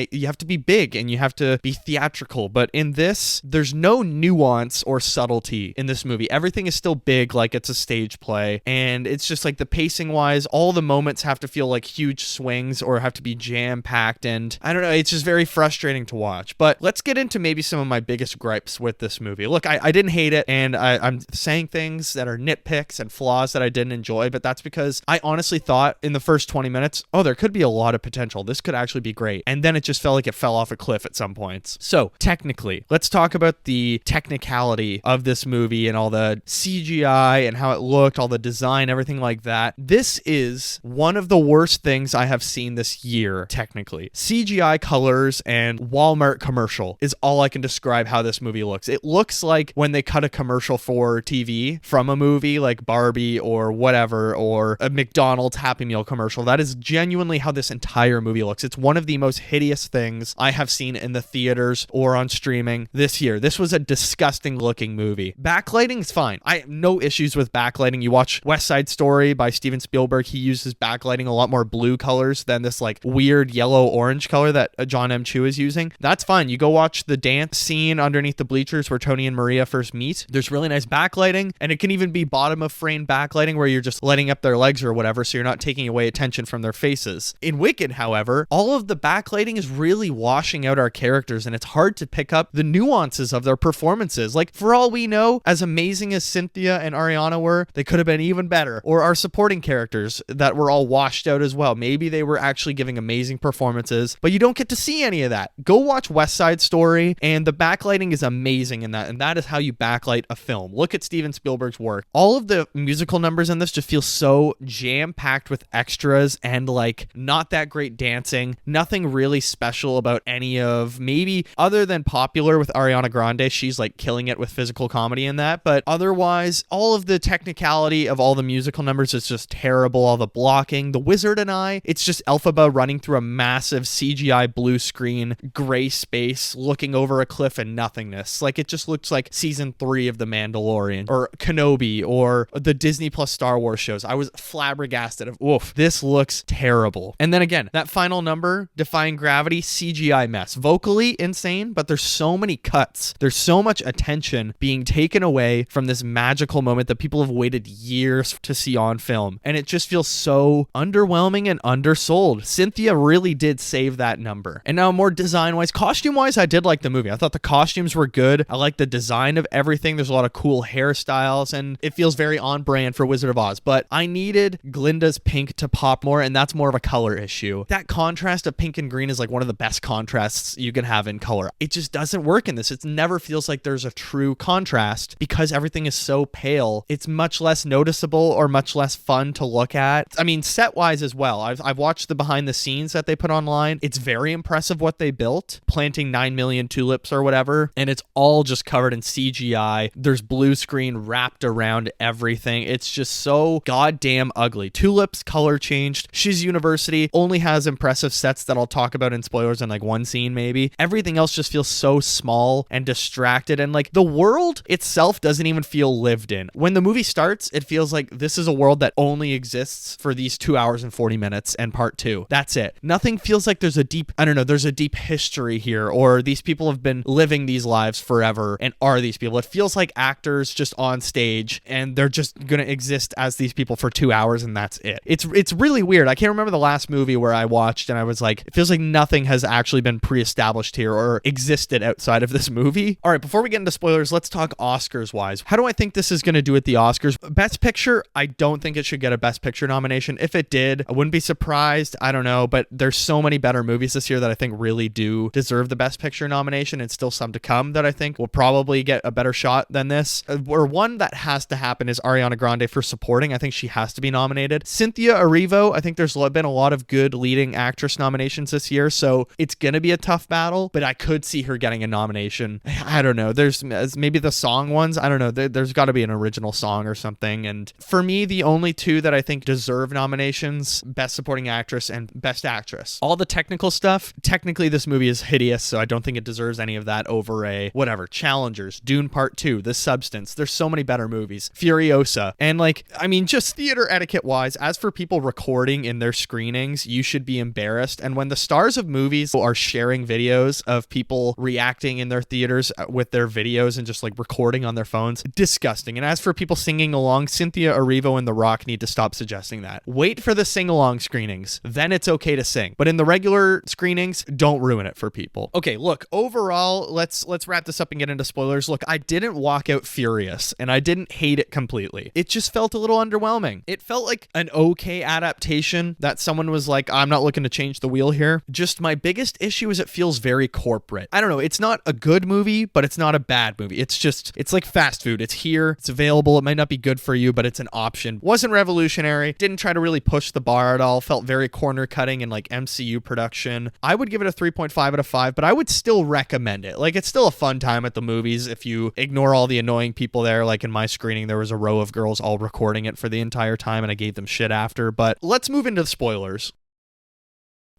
Speaker 1: be big and you have to be theatrical. But in this, there's no nuance or subtlety in this movie. Everything is still big, like it's a stage play. And it's just like, the pacing wise, all the moments have to feel like huge swings or have to be jam packed. And I don't know, it's just very frustrating to watch. But let's get into maybe some of my biggest gripes with this movie. Look, I didn't hate it, and I'm saying things that are nitpicks and flaws that I didn't enjoy, but that's because I honestly thought in the first 20 minutes, oh, there could be a lot of potential. This could actually be great. And then it just felt like it fell off a cliff at some points. So technically, let's talk about the technicality of this movie and all the CGI and how it looked, all the design, everything like that. This is one of the worst things I have seen this year, technically. CGI colors and Walmart commercial is all I can describe how this movie looks. It looks like when they cut a commercial for TV from a movie like Barbie or whatever, or a McDonald's Happy Meal commercial. That is genuinely how this entire movie looks. It's one of the most hideous things I have seen in the theaters or on streaming this year. This was a disgusting looking movie. Backlighting is fine. I have no issues with backlighting. You watch West Side Story by Steven Spielberg, he uses backlighting a lot more blue colors than this like weird yellow orange color that John M. Chu is using. That's fine. You go watch the dance scene underneath the bleachers where Tony and Maria first meet. There's really nice backlighting, and it can even be bottom of frame backlighting where you're just letting up their legs or whatever, so you're not taking away attention from their faces. In Wicked, however, all of the backlighting is really washing out our characters, and it's hard to pick up the nuances of their performances. Like, for all we know, as amazing as Cynthia and Ariana were, they could have been even better. Or our supporting characters that were all washed washed out as well. Maybe they were actually giving amazing performances, but you don't get to see any of that. Go watch West Side Story, and the backlighting is amazing in that, and that is how you backlight a film. Look at Steven Spielberg's work. All of the musical numbers in this just feel so jam-packed with extras and like not that great dancing. Nothing really special about any of, maybe other than Popular with Ariana Grande, she's like killing it with physical comedy in that, but otherwise all of the technicality of all the musical numbers is just terrible. All the blocking, The Wizard and I, it's just Elphaba running through a massive CGI blue screen, gray space, looking over a cliff and nothingness. Like it just looks like season 3 of The Mandalorian or Kenobi or the Disney Plus Star Wars shows. I was flabbergasted of, oof, this looks terrible. And then again, that final number, Defying Gravity, CGI mess. Vocally insane, but there's so many cuts. There's so much attention being taken away from this magical moment that people have waited years to see on film. And it just feels so underwhelming and undersold. Cynthia really did save that number. And now more design-wise, costume-wise, I did like the movie. I thought the costumes were good. I like the design of everything. There's a lot of cool hairstyles, and it feels very on brand for Wizard of Oz. But I needed Glinda's pink to pop more, and that's more of a color issue. That contrast of pink and green is like one of the best contrasts you can have in color. It just doesn't work in this. It never feels like there's a true contrast because everything is so pale. It's much less noticeable or much less fun to look at. I mean, set-wise as well. I've watched the behind the scenes that they put online. It's very impressive what they built, planting 9 million tulips or whatever, and it's all just covered in CGI. There's blue screen wrapped around everything. It's just so goddamn ugly. Tulips color changed. Shiz University only has impressive sets that I'll talk about in spoilers in like one scene maybe. Everything else just feels so small and distracted, and like the world itself doesn't even feel lived in. When the movie starts, it feels like this is a world that only exists for these 2 hours and 40 minutes and part 2. That's it. Nothing feels like there's a deep, I don't know, there's a deep history here, or these people have been living these lives forever and are these people. It feels like actors just on stage and they're just gonna exist as these people for 2 hours and that's it. It's really weird. I can't remember the last movie where I watched and I was like, it feels like nothing has actually been pre-established here or existed outside of this movie. All right, before we get into spoilers, let's talk Oscars wise. How do I think this is going to do at the Oscars? Best Picture, I don't think it should get a Best Picture nomination. If it did, I wouldn't be surprised. I don't know, but there's so many better movies this year that I think really do deserve the Best Picture nomination, and still some to come that I think will probably get a better shot than this. Or one that has to happen is Ariana Grande for supporting. I think she has to be nominated. Cynthia Erivo, I think there's been a lot of good leading actress nominations this year, so it's going to be a tough battle, but I could see her getting a nomination. I don't know. There's maybe the song ones. I don't know. There's got to be an original song or something. And for me, the only two that I think deserve nominations, Best Supporting Actress and Best Actress. All the technical stuff, technically this movie is hideous, so I don't think it deserves any of that over a whatever. Challengers, Dune Part 2, The Substance. There's so many better movies. Furiosa. And like, I mean, just theater etiquette wise, as for people recording in their screenings, you should be embarrassed. And when the stars of movies are sharing videos of people reacting in their theaters with their videos and just like recording on their phones, disgusting. And as for people singing along, Cynthia Erivo and The Rock need to stop suggesting that. Wait for the sing-along screenings, then it's okay to sing. But in the regular screenings, don't ruin it for people. Okay, look, overall, let's wrap this up and get into spoilers. Look, I didn't walk out furious, and I didn't hate it completely. It just felt a little underwhelming. It felt like an okay adaptation that someone was like, I'm not looking to change the wheel here. Just my biggest issue is it feels very corporate. I don't know, it's not a good movie, but it's not a bad movie. It's like fast food. It's here, it's available, it might not be good for you, but it's an option. Wasn't revolutionary, didn't try to really push the bar at all, felt very corner cutting and like MCU production. I would give it a 3.5 out of 5, but I would still recommend it. Like, it's still a fun time at the movies if you ignore all the annoying people there. Like in my screening, there was a row of girls all recording it for the entire time and I gave them shit after. But let's move into the spoilers.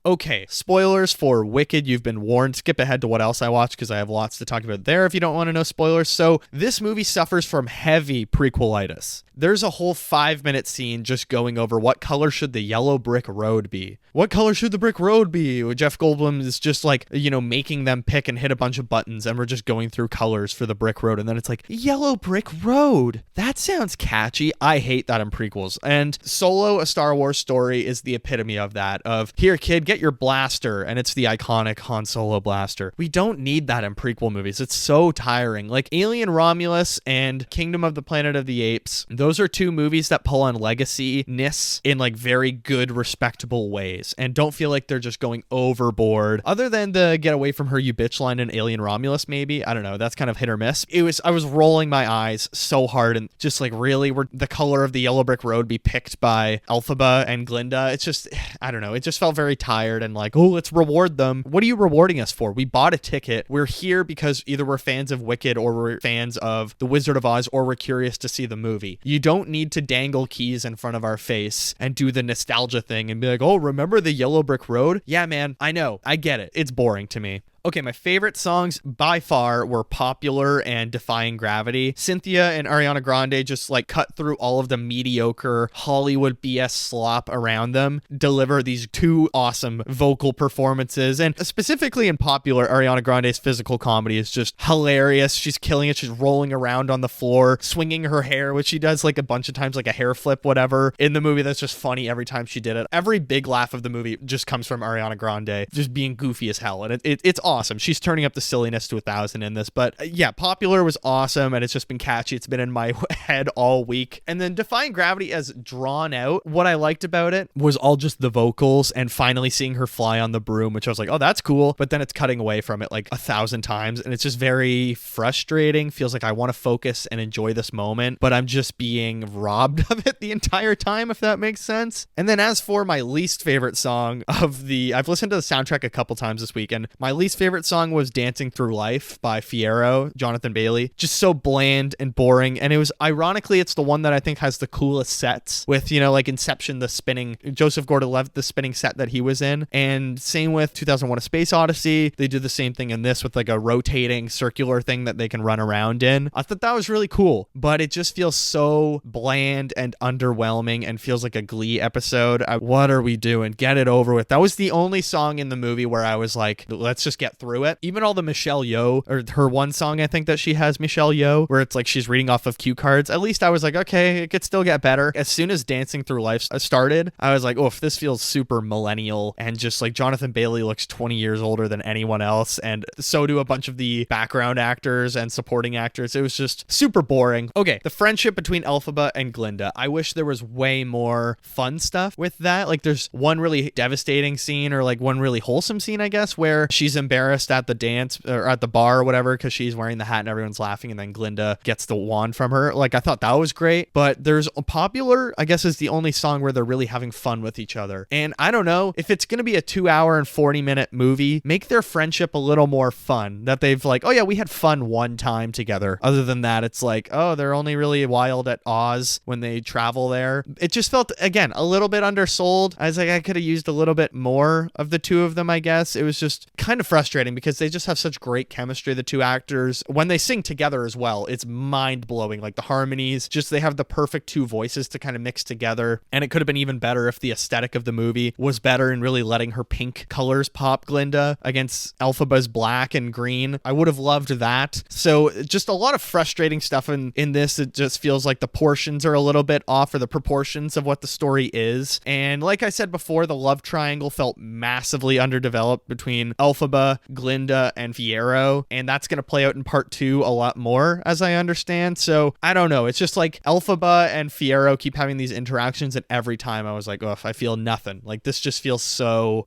Speaker 1: Okay, spoilers for Wicked. You've been warned. Skip ahead to what else I watched because I have lots to talk about there if you don't want to know spoilers. So this movie suffers from heavy prequelitis. There's a whole 5-minute scene just going over what color should the yellow brick road be. What color should the brick road be? Jeff Goldblum is just like, making them pick and hit a bunch of buttons, and we're just going through colors for the brick road. And then it's like, yellow brick road. That sounds catchy. I hate that in prequels. And Solo, A Star Wars Story is the epitome of that. Of, here, kid, get your blaster, and it's the iconic Han Solo blaster. We don't need that in prequel movies. It's so tiring. Like Alien Romulus and Kingdom of the Planet of the Apes, those are two movies that pull on legacy-ness in like very good, respectable ways and don't feel like they're just going overboard. Other than the get away from her, you bitch line in Alien Romulus, maybe. I don't know. That's kind of hit or miss. I was rolling my eyes so hard and just like, really, would the color of the yellow brick road be picked by Elphaba and Glinda? It's just, I don't know. It just felt very tired and like, oh, let's reward them. What are you rewarding us for? We bought a ticket. We're here because either we're fans of Wicked or we're fans of The Wizard of Oz or we're curious to see the movie. You don't need to dangle keys in front of our face and do the nostalgia thing and be like, oh, remember the yellow brick road? Yeah, man, I know. I get it. It's boring to me. Okay, my favorite songs by far were Popular and Defying Gravity. Cynthia and Ariana Grande just like cut through all of the mediocre Hollywood BS slop around them, deliver these two awesome vocal performances. And specifically in Popular, Ariana Grande's physical comedy is just hilarious. She's killing it. She's rolling around on the floor, swinging her hair, which she does like a bunch of times, like a hair flip, whatever, in the movie. That's just funny every time she did it. Every big laugh of the movie just comes from Ariana Grande, just being goofy as hell. And it's awesome. She's turning up the silliness to 1,000 in this, but yeah, Popular was awesome and it's just been catchy. It's been in my head all week. And then Defying Gravity, as drawn out, what I liked about it was all just the vocals and finally seeing her fly on the broom, which I was like, oh, that's cool. But then it's cutting away from it like 1,000 times and it's just very frustrating. Feels like I want to focus and enjoy this moment, but I'm just being robbed of it the entire time, if that makes sense. And then as for my least favorite song I've listened to the soundtrack a couple times this week, and my least favorite song was Dancing Through Life by Fiyero, Jonathan Bailey. Just so bland and boring. And it was, ironically, it's the one that I think has the coolest sets with, like Inception, the spinning, Joseph Gordon-Levitt, the spinning set that he was in. And same with 2001: A Space Odyssey. They do the same thing in this with like a rotating circular thing that they can run around in. I thought that was really cool, but it just feels so bland and underwhelming and feels like a Glee episode. What are we doing? Get it over with. That was the only song in the movie where I was like, let's just get through it. Even all the Michelle Yeoh, or her one song I think that she has, Michelle Yeoh, where it's like she's reading off of cue cards, at least I was like, okay, it could still get better. As soon as Dancing Through Life started, I was like, oof, this feels super millennial, and just like Jonathan Bailey looks 20 years older than anyone else, and so do a bunch of the background actors and supporting actors. It was just super boring. Okay, the friendship between Elphaba and Glinda. I wish there was way more fun stuff with that. Like there's one really devastating scene, or like one really wholesome scene, I guess, where she's embarrassed at the dance or at the bar or whatever because she's wearing the hat and everyone's laughing, and then Glinda gets the wand from her. Like I thought that was great, but there's Popular, I guess, is the only song where they're really having fun with each other. And I don't know, if it's gonna be a 2-hour and 40-minute movie, make their friendship a little more fun, that they've like, oh yeah, we had fun one time together. Other than that, it's like, oh, they're only really wild at Oz when they travel there. It just felt, again, a little bit undersold. I was like, I could have used a little bit more of the two of them, I guess. It was just kind of frustrating because they just have such great chemistry, the two actors. When they sing together as well, it's mind-blowing. Like the harmonies, just they have the perfect two voices to kind of mix together. And it could have been even better if the aesthetic of the movie was better in really letting her pink colors pop Glinda against Elphaba's black and green. I would have loved that. So just a lot of frustrating stuff in this. It just feels like the portions are a little bit off, or the proportions of what the story is. And like I said before, the love triangle felt massively underdeveloped between Elphaba, Glinda, and Fiyero, and that's going to play out in part 2 a lot more, as I understand. So I don't know, it's just like Elphaba and Fiyero keep having these interactions, and every time I was like, oh, I feel nothing. Like this just feels so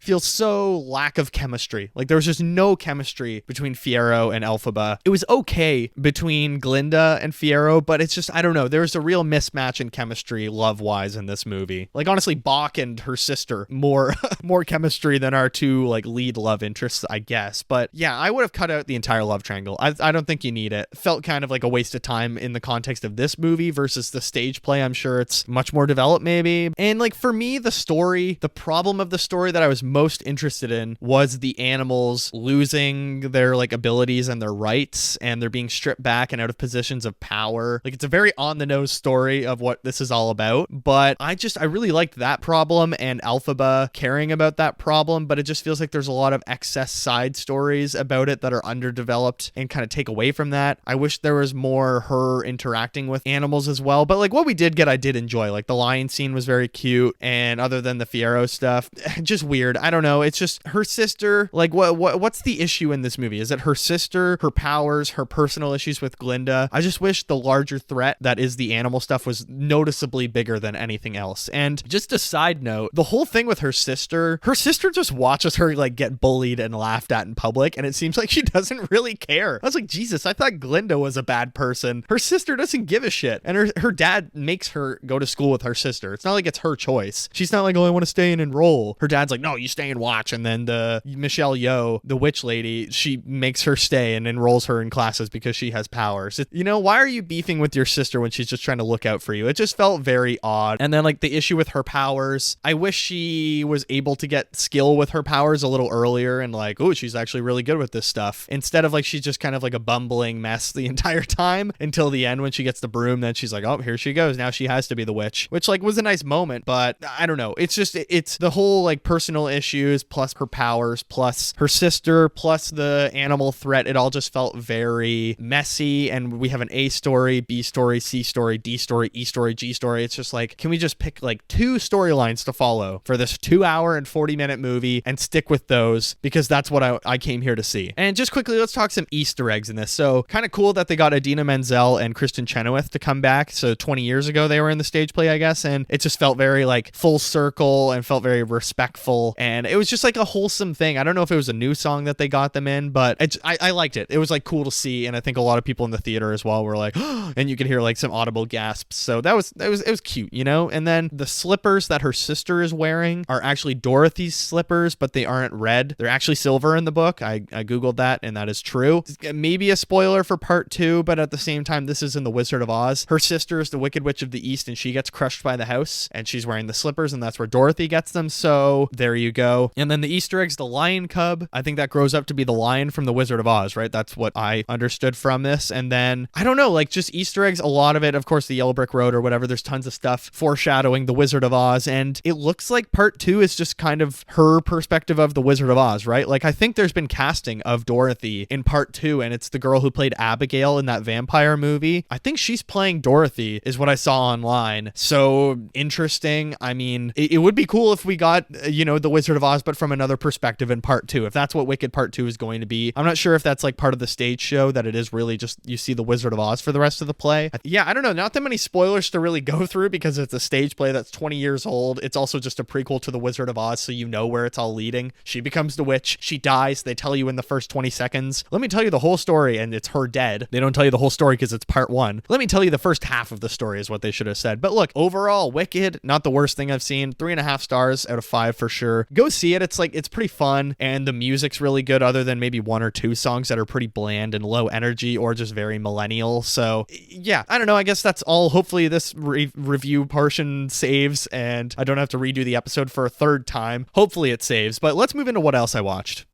Speaker 1: lack of chemistry. Like there was just no chemistry between Fiyero and Elphaba. It was okay between Glinda and Fiyero, but it's just, I don't know, there's a real mismatch in chemistry love-wise in this movie. Like honestly, Bach and her sister, more chemistry than our two like lead love interests, I guess. But yeah, I would have cut out the entire love triangle. I don't think you need it. Felt kind of like a waste of time in the context of this movie versus the stage play. I'm sure it's much more developed maybe. And like for me, the problem of the story that I was most interested in was the animals losing their like abilities and their rights, and they're being stripped back and out of positions of power. Like it's a very on the nose story of what this is all about, but I really liked that problem and Elphaba caring about that problem, but it just feels like there's a lot of excess side side stories about it that are underdeveloped and kind of take away from that. I wish there was more her interacting with animals as well. But like what we did get, I did enjoy. Like the lion scene was very cute. And other than the Fierro stuff, just weird. I don't know. It's just her sister. Like what's the issue in this movie? Is it her sister, her powers, her personal issues with Glinda? I just wish the larger threat that is the animal stuff was noticeably bigger than anything else. And just a side note, the whole thing with her sister just watches her like get bullied and laughed at in public, and it seems like she doesn't really care. I was like, Jesus, I thought Glinda was a bad person. Her sister doesn't give a shit. And her dad makes her go to school with her sister. It's not like it's her choice. She's not like, oh, I want to stay and enroll. Her dad's like, no, you stay and watch. And then the Michelle Yeoh, the witch lady, she makes her stay and enrolls her in classes because she has powers. Why are you beefing with your sister when she's just trying to look out for you? It just felt very odd. And then like the issue with her powers, I wish she was able to get skill with her powers a little earlier and like, oh, she's actually really good with this stuff. Instead of like, she's just kind of like a bumbling mess the entire time until the end when she gets the broom. Then she's like, oh, here she goes. Now she has to be the witch, which like was a nice moment, but I don't know. It's just, it's the whole like personal issues plus her powers plus her sister plus the animal threat. It all just felt very messy. And we have an A story, B story, C story, D story, E story, G story. It's just like, can we just pick like 2 storylines to follow for this 2-hour and 40-minute movie and stick with those, because that's what I came here to see. And just quickly, let's talk some Easter eggs in this. So kind of cool that they got Idina Menzel and Kristen Chenoweth to come back. So 20 years ago they were in the stage play, I guess, and it just felt very like full circle and felt very respectful, and it was just like a wholesome thing. I don't know if it was a new song that they got them in, but I liked it. It was like cool to see, and I think a lot of people in the theater as well were like, oh, and you could hear like some audible gasps. So it was cute, And then the slippers that her sister is wearing are actually Dorothy's slippers, but they aren't red. They're actually silver in the book. I googled that, and that is true. Maybe a spoiler for part 2, but at the same time, this is in The Wizard of Oz. Her sister is the Wicked Witch of the East, and she gets crushed by the house, and she's wearing the slippers, and that's where Dorothy gets them. So there you go. And then the Easter eggs, the lion cub, I think that grows up to be the lion from The Wizard of Oz, right? That's what I understood from this. And then I don't know, like just Easter eggs, a lot of it, of course, the Yellow Brick Road or whatever. There's tons of stuff foreshadowing The Wizard of Oz, and it looks like part 2 is just kind of her perspective of The Wizard of Oz, right? Like I think there's been casting of Dorothy in part 2, and it's the girl who played Abigail in that vampire movie. I think she's playing Dorothy is what I saw online. So interesting. I mean, it would be cool if we got, The Wizard of Oz, but from another perspective in part 2, if that's what Wicked part 2 is going to be. I'm not sure if that's like part of the stage show, that it is really just you see The Wizard of Oz for the rest of the play. Yeah, I don't know. Not that many spoilers to really go through because it's a stage play that's 20 years old. It's also just a prequel to The Wizard of Oz, so you know where it's all leading. She becomes the witch. She dies. They tell you in the first 20 seconds. Let me tell you the whole story, and it's her dead. They don't tell you the whole story because it's part 1. Let me tell you the first half of the story is what they should have said. But look, overall, Wicked, not the worst thing I've seen. 3.5 stars out of 5 for sure. Go see it. It's pretty fun, and the music's really good, other than maybe 1 or 2 songs that are pretty bland and low energy or just very millennial. So yeah, I don't know. I guess that's all. Hopefully this review portion saves and I don't have to redo the episode for a 3rd time. Hopefully it saves, but let's move into what else I watched.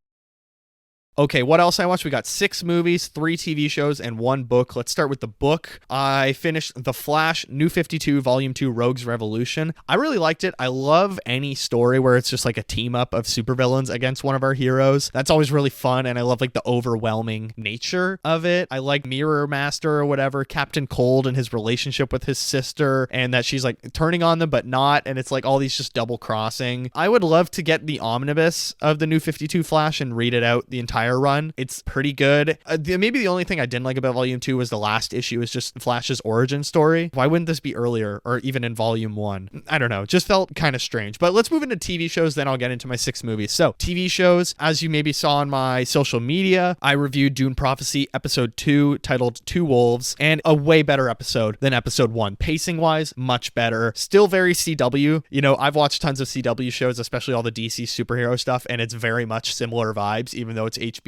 Speaker 1: Okay, what else I watched? We got 6 movies, 3 TV shows, and 1 book. Let's start with the book. I finished The Flash, New 52, Volume 2, Rogue's Revolution. I really liked it. I love any story where it's just like a team up of supervillains against one of our heroes. That's always really fun, and I love like the overwhelming nature of it. I like Mirror Master or whatever, Captain Cold and his relationship with his sister, and that she's like turning on them but not, and it's like all these just double crossing. I would love to get the omnibus of the New 52 Flash and read it out the entire run. It's pretty good. Maybe the only thing I didn't like about Volume 2 was the last issue is just Flash's origin story. Why wouldn't this be earlier or even in Volume 1? I don't know. Just felt kind of strange. But let's move into TV shows, then I'll get into my 6 movies. So TV shows, as you maybe saw on my social media, I reviewed Dune Prophecy episode 2 titled Two Wolves, and a way better episode than episode 1. Pacing wise, much better. Still very CW. I've watched tons of CW shows, especially all the DC superhero stuff, and it's very much similar vibes, even though it's HBO.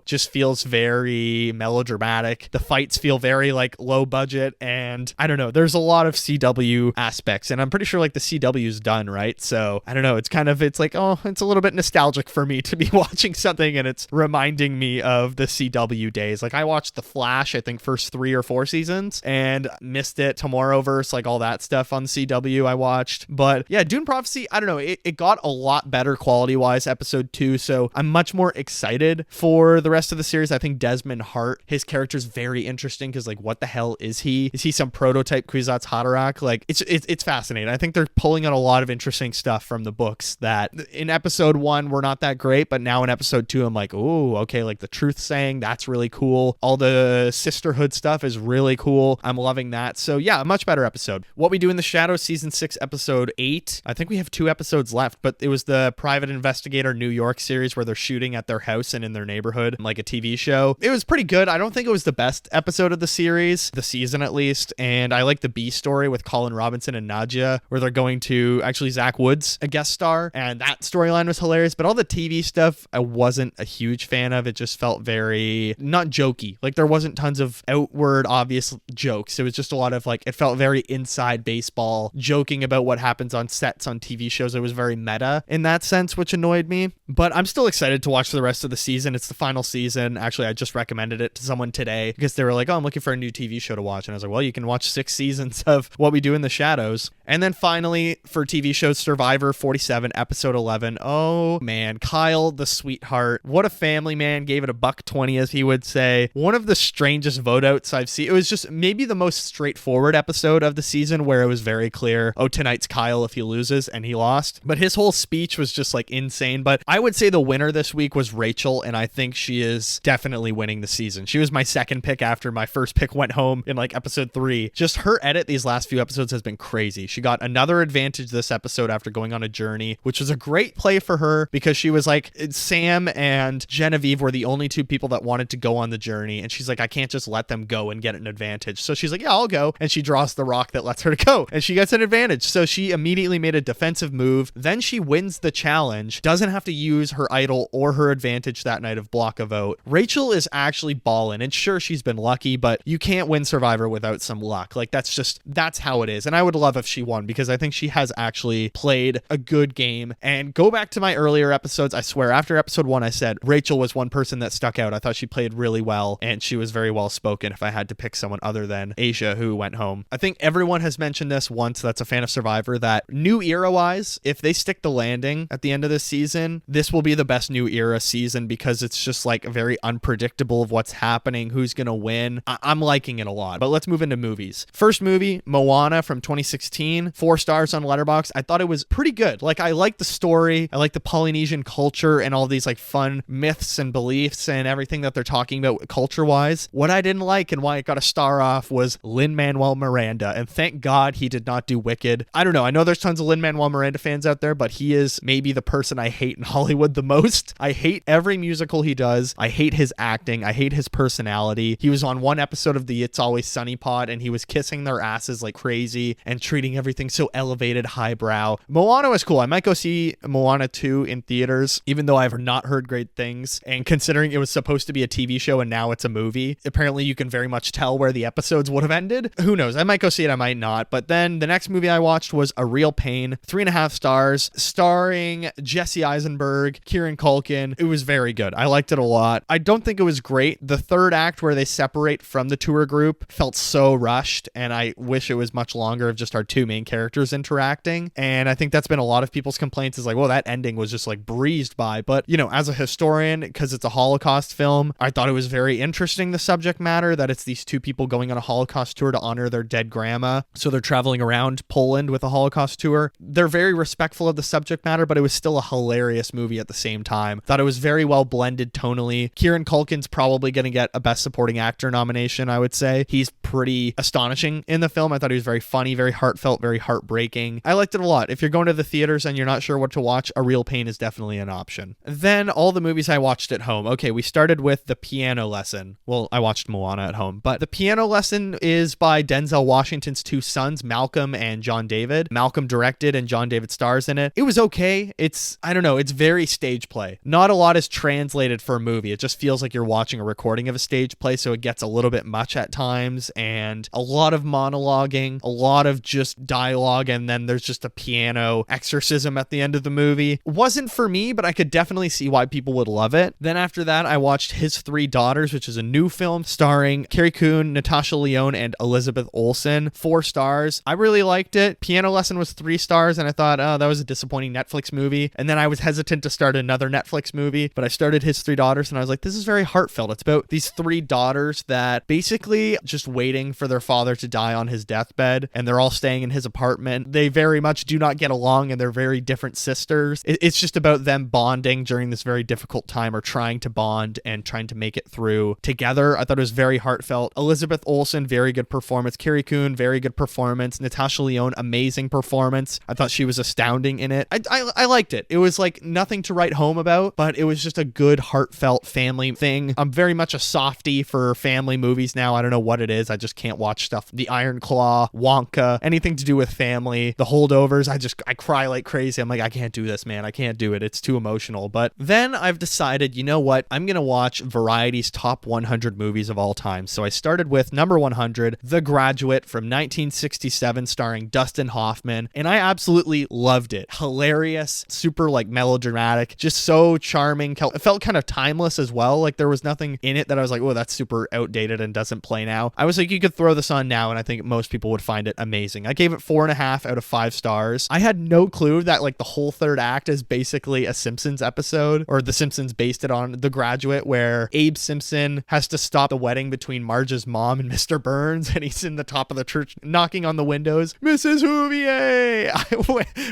Speaker 1: Just feels very melodramatic. The fights feel very like low budget, and I don't know, there's a lot of CW aspects, and I'm pretty sure like the CW's done, right? So I don't know, it's like, oh, it's a little bit nostalgic for me to be watching something and it's reminding me of the CW days. Like I watched The Flash, I think first 3 or 4 seasons, and missed it. Tomorrowverse, like all that stuff on CW I watched. But yeah, Dune Prophecy, I don't know, it got a lot better quality wise episode 2, so I'm much more excited for the rest of the series. I think Desmond Hart, his character's very interesting because, like, what the hell is he? Is he some prototype Kwisatz Haderach? Like, it's fascinating. I think they're pulling on a lot of interesting stuff from the books that in episode 1 were not that great, but now in episode 2, I'm like, oh, okay, like the truth saying, that's really cool. All the sisterhood stuff is really cool. I'm loving that. So yeah, a much better episode. What We Do in the Shadows, season 6, episode 8. I think we have 2 episodes left, but it was the private investigator New York series where they're shooting at their house and in their neighborhood, like a TV show. It was pretty good. I don't think it was the best episode of the series, the season at least. And I like the B story with Colin Robinson and Nadia, where they're going to actually Zach Woods, a guest star. And that storyline was hilarious. But all the TV stuff, I wasn't a huge fan of. It just felt very not jokey. Like there wasn't tons of outward obvious jokes. It was just a lot of like, it felt very inside baseball, joking about what happens on sets on TV shows. It was very meta in that sense, which annoyed me. But I'm still excited to watch the rest of the season. It's the final season. Actually, I just recommended it to someone today because they were like, oh, I'm looking for a new TV show to watch. And I was like, well, you can watch 6 seasons of What We Do in the Shadows. And then finally, for TV shows, Survivor 47, episode 11. Oh man, Kyle, the sweetheart. What a family man. Gave it a $1.20, as he would say. One of the strangest vote outs I've seen. It was just maybe the most straightforward episode of the season where it was very clear, oh, tonight's Kyle if he loses, and he lost. But his whole speech was just like insane. But I would say the winner this week was Rachel, and I think she is definitely winning the season. She was my second pick after my first pick went home in like episode 3. Just her edit these last few episodes has been crazy. She got another advantage this episode after going on a journey, which was a great play for her because she was like, Sam and Genevieve were the only 2 people that wanted to go on the journey. And she's like, I can't just let them go and get an advantage. So she's like, yeah, I'll go. And she draws the rock that lets her to go. And she gets an advantage. So she immediately made a defensive move. Then she wins the challenge, doesn't have to use her idol or her advantage that night of block a vote. Rachel is actually balling. And sure, she's been lucky, but you can't win Survivor without some luck. Like that's how it is. And I would love if she won because I think she has actually played a good game. And go back to my earlier episodes. I swear, after episode 1, I said Rachel was one person that stuck out. I thought she played really well and she was very well spoken if I had to pick someone other than Asia, who went home. I think everyone has mentioned this once that's a fan of Survivor, that new era wise, if they stick the landing at the end of this season, this will be the best new era season because it's just like very unpredictable of what's happening, who's going to win. I'm liking it a lot. But let's move into movies. First movie, Moana from 2016, 4 stars on Letterboxd. I thought it was pretty good. Like, I like the story. I like the Polynesian culture and all these like fun myths and beliefs and everything that they're talking about culture wise. What I didn't like and why it got a star off was Lin-Manuel Miranda. And thank God he did not do Wicked. I don't know. I know there's tons of Lin-Manuel Miranda fans out there, but he is maybe the person I hate in Hollywood the most. I hate every musical he does. I hate his acting. I hate his personality. He was on one episode of the It's Always Sunny pod and he was kissing their asses like crazy and treating everything so elevated, highbrow. Moana was cool. I might go see Moana 2 in theaters, even though I've not heard great things. And considering it was supposed to be a TV show and now it's a movie, apparently you can very much tell where the episodes would have ended. Who knows? I might go see it. I might not. But then the next movie I watched was A Real Pain, 3.5 stars, starring Jesse Eisenberg, Kieran Culkin. It was very good. I liked it a lot. I don't think it was great. The third act where they separate from the tour group felt so rushed, and I wish it was much longer of just our 2 main characters interacting. And I think that's been a lot of people's complaints is like, well, that ending was just like breezed by. But, you know, as a historian, because it's a Holocaust film, I thought it was very interesting, the subject matter, that it's these 2 people going on a Holocaust tour to honor their dead grandma. So they're traveling around Poland with a Holocaust tour. They're very respectful of the subject matter, but it was still a hilarious movie at the same time. Thought it was very well blended tonally. Kieran Culkin's probably going to get a Best Supporting Actor nomination, I would say. He's pretty astonishing in the film. I thought he was very funny, very heartfelt, very heartbreaking. I liked it a lot. If you're going to the theaters and you're not sure what to watch, A Real Pain is definitely an option. Then all the movies I watched at home. Okay, we started with The Piano Lesson. Well, I watched Moana at home, but The Piano Lesson is by Denzel Washington's 2 sons, Malcolm and John David. Malcolm directed and John David stars in it. It was okay. I don't know, it's very stage play. Not a lot is translated for a movie. It just feels like you're watching a recording of a stage play, so it gets a little bit much at times, and a lot of monologuing, a lot of just dialogue, and then there's just a piano exorcism at the end of the movie. Wasn't for me, but I could definitely see why people would love it. Then after that, I watched His 3 Daughters, which is a new film starring Carrie Coon, Natasha Lyonne, and Elizabeth Olsen. 4 stars. I really liked it. Piano Lesson was 3 stars, and I thought, oh, that was a disappointing Netflix movie. And then I was hesitant to start another Netflix movie, but I started recommended his three daughters, and I was like, this is very heartfelt. It's about these three daughters that basically just waiting for their father to die on his deathbed, and they're all staying in his apartment. They very much do not get along, and they're very different sisters. It's just about them bonding during this very difficult time, or trying to bond and trying to make it through together. I thought it was very heartfelt. Elizabeth Olsen, very good performance. Carrie Coon, very good performance. Natasha Lyonne, amazing performance. I thought she was astounding in it. I liked it. It was like nothing to write home about, but it was just a good, heartfelt family thing. I'm very much a softie for family movies now. I don't know what it is. I just can't watch stuff. The Iron Claw, Wonka, anything to do with family. The Holdovers, I cry like crazy. I'm like, I can't do this, man. I can't do it. It's too emotional. But then I've decided, you know what? I'm going to watch Variety's top 100 movies of all time. So I started with number 100, The Graduate from 1967, starring Dustin Hoffman. And I absolutely loved it. Hilarious, super like melodramatic, just so charming. It felt kind of timeless as well. Like there was nothing in it that I was like, oh, that's super outdated and doesn't play now. I was like, you could throw this on now, and I think most people would find it amazing. I gave it 4.5 out of 5 stars. I had no clue that like the whole third act is basically a Simpsons episode, or The Simpsons based it on The Graduate, where Abe Simpson has to stop the wedding between Marge's mom and Mr. Burns, and he's in the top of the church knocking on the windows, Mrs. Huvier.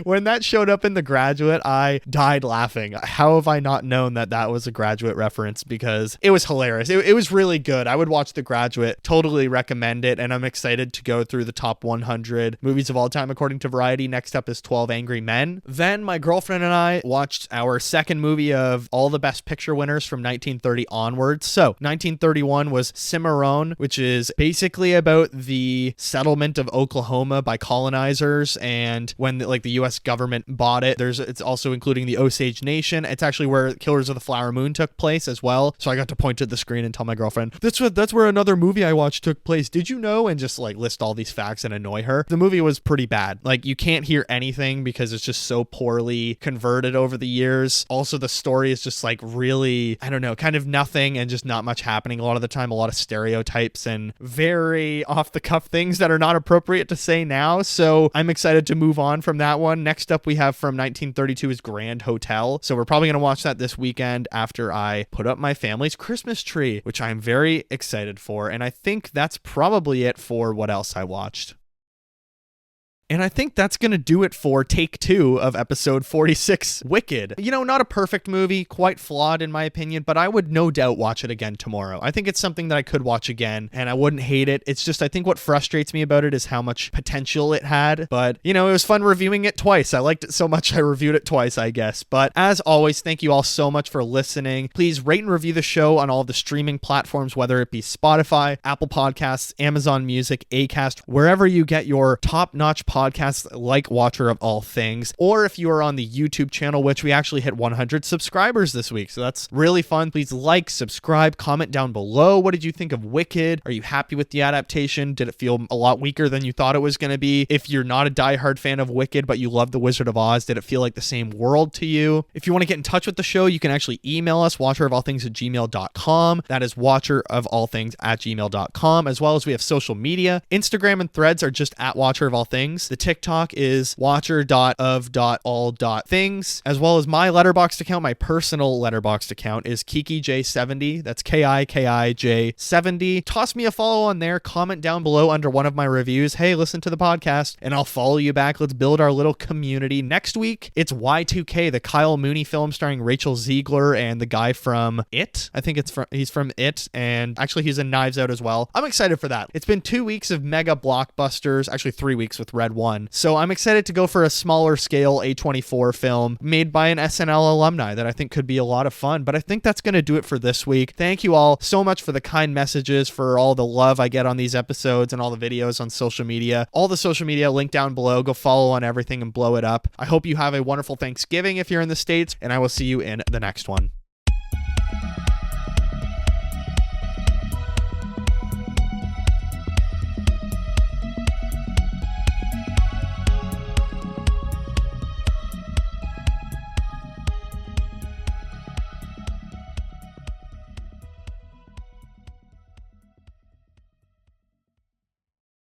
Speaker 1: When that showed up in The Graduate, I died laughing. How have I not known that that was a Graduate reference? Because it was hilarious. It was really good. I would watch The Graduate, totally recommend it, and I'm excited to go through the top 100 movies of all time according to Variety. Next up is 12 Angry Men. Then my girlfriend and I watched our second movie of all the Best Picture winners from 1930 onwards. So 1931 was Cimarron, which is basically about the settlement of Oklahoma by colonizers, and when the U.S. government bought it. It's also including the Osage Nation. It's actually where Killers of the Flower Moon took place as well. So I got to point to the screen and tell my girlfriend, that's where another movie I watched took place. Did you know? And just like list all these facts and annoy her. The movie was pretty bad. Like you can't hear anything because it's just so poorly converted over the years. Also, the story is just like really, I don't know, kind of nothing and just not much happening a lot of the time. A lot of stereotypes and very off the cuff things that are not appropriate to say now. So I'm excited to move on from that one. Next up we have from 1932 is Grand Hotel. So we're probably going to watch that this weekend after I put up my family's Christmas tree, which I'm very excited for. And I think that's probably it for what else I watched. And I think that's going to do it for take 2 of episode 46, Wicked. You know, not a perfect movie, quite flawed in my opinion, but I would no doubt watch it again tomorrow. I think it's something that I could watch again and I wouldn't hate it. It's just, I think what frustrates me about it is how much potential it had. But, you know, it was fun reviewing it twice. I liked it so much I reviewed it twice, I guess. But as always, thank you all so much for listening. Please rate and review the show on all the streaming platforms, whether it be Spotify, Apple Podcasts, Amazon Music, Acast, wherever you get your top-notch podcasts like Watcher of All Things, or if you are on the YouTube channel, which we actually hit 100 subscribers this week, so that's really fun. Please like, subscribe, comment down below. What did you think of Wicked? Are you happy with the adaptation? Did it feel a lot weaker than you thought it was going to be? If you're not a diehard fan of Wicked, but you love The Wizard of Oz, did it feel like the same world to you? If you want to get in touch with the show, you can actually email us, watcherofallthings@gmail.com. That is watcherofallthings@gmail.com, as well as we have social media. Instagram and Threads are just at Watcher of All Things. The TikTok is watcher.of.all.things, as well as my Letterboxd account. My personal Letterboxd account is KikiJ70. That's KIKIJ70. Toss me a follow on there. Comment down below under one of my reviews, hey, listen to the podcast, and I'll follow you back. Let's build our little community. Next week, it's Y2K, the Kyle Mooney film starring Rachel Ziegler and the guy from It. I think he's from It, and actually he's in Knives Out as well. I'm excited for that. It's been 2 weeks of mega blockbusters, actually 3 weeks with Red One. So I'm excited to go for a smaller scale A24 film made by an SNL alumni that I think could be a lot of fun. But I think that's going to do it for this week. Thank you all so much for the kind messages, for all the love I get on these episodes and all the videos on social media. All the social media linked down below. Go follow on everything and blow it up. I hope you have a wonderful Thanksgiving if you're in the States, and I will see you in the next one.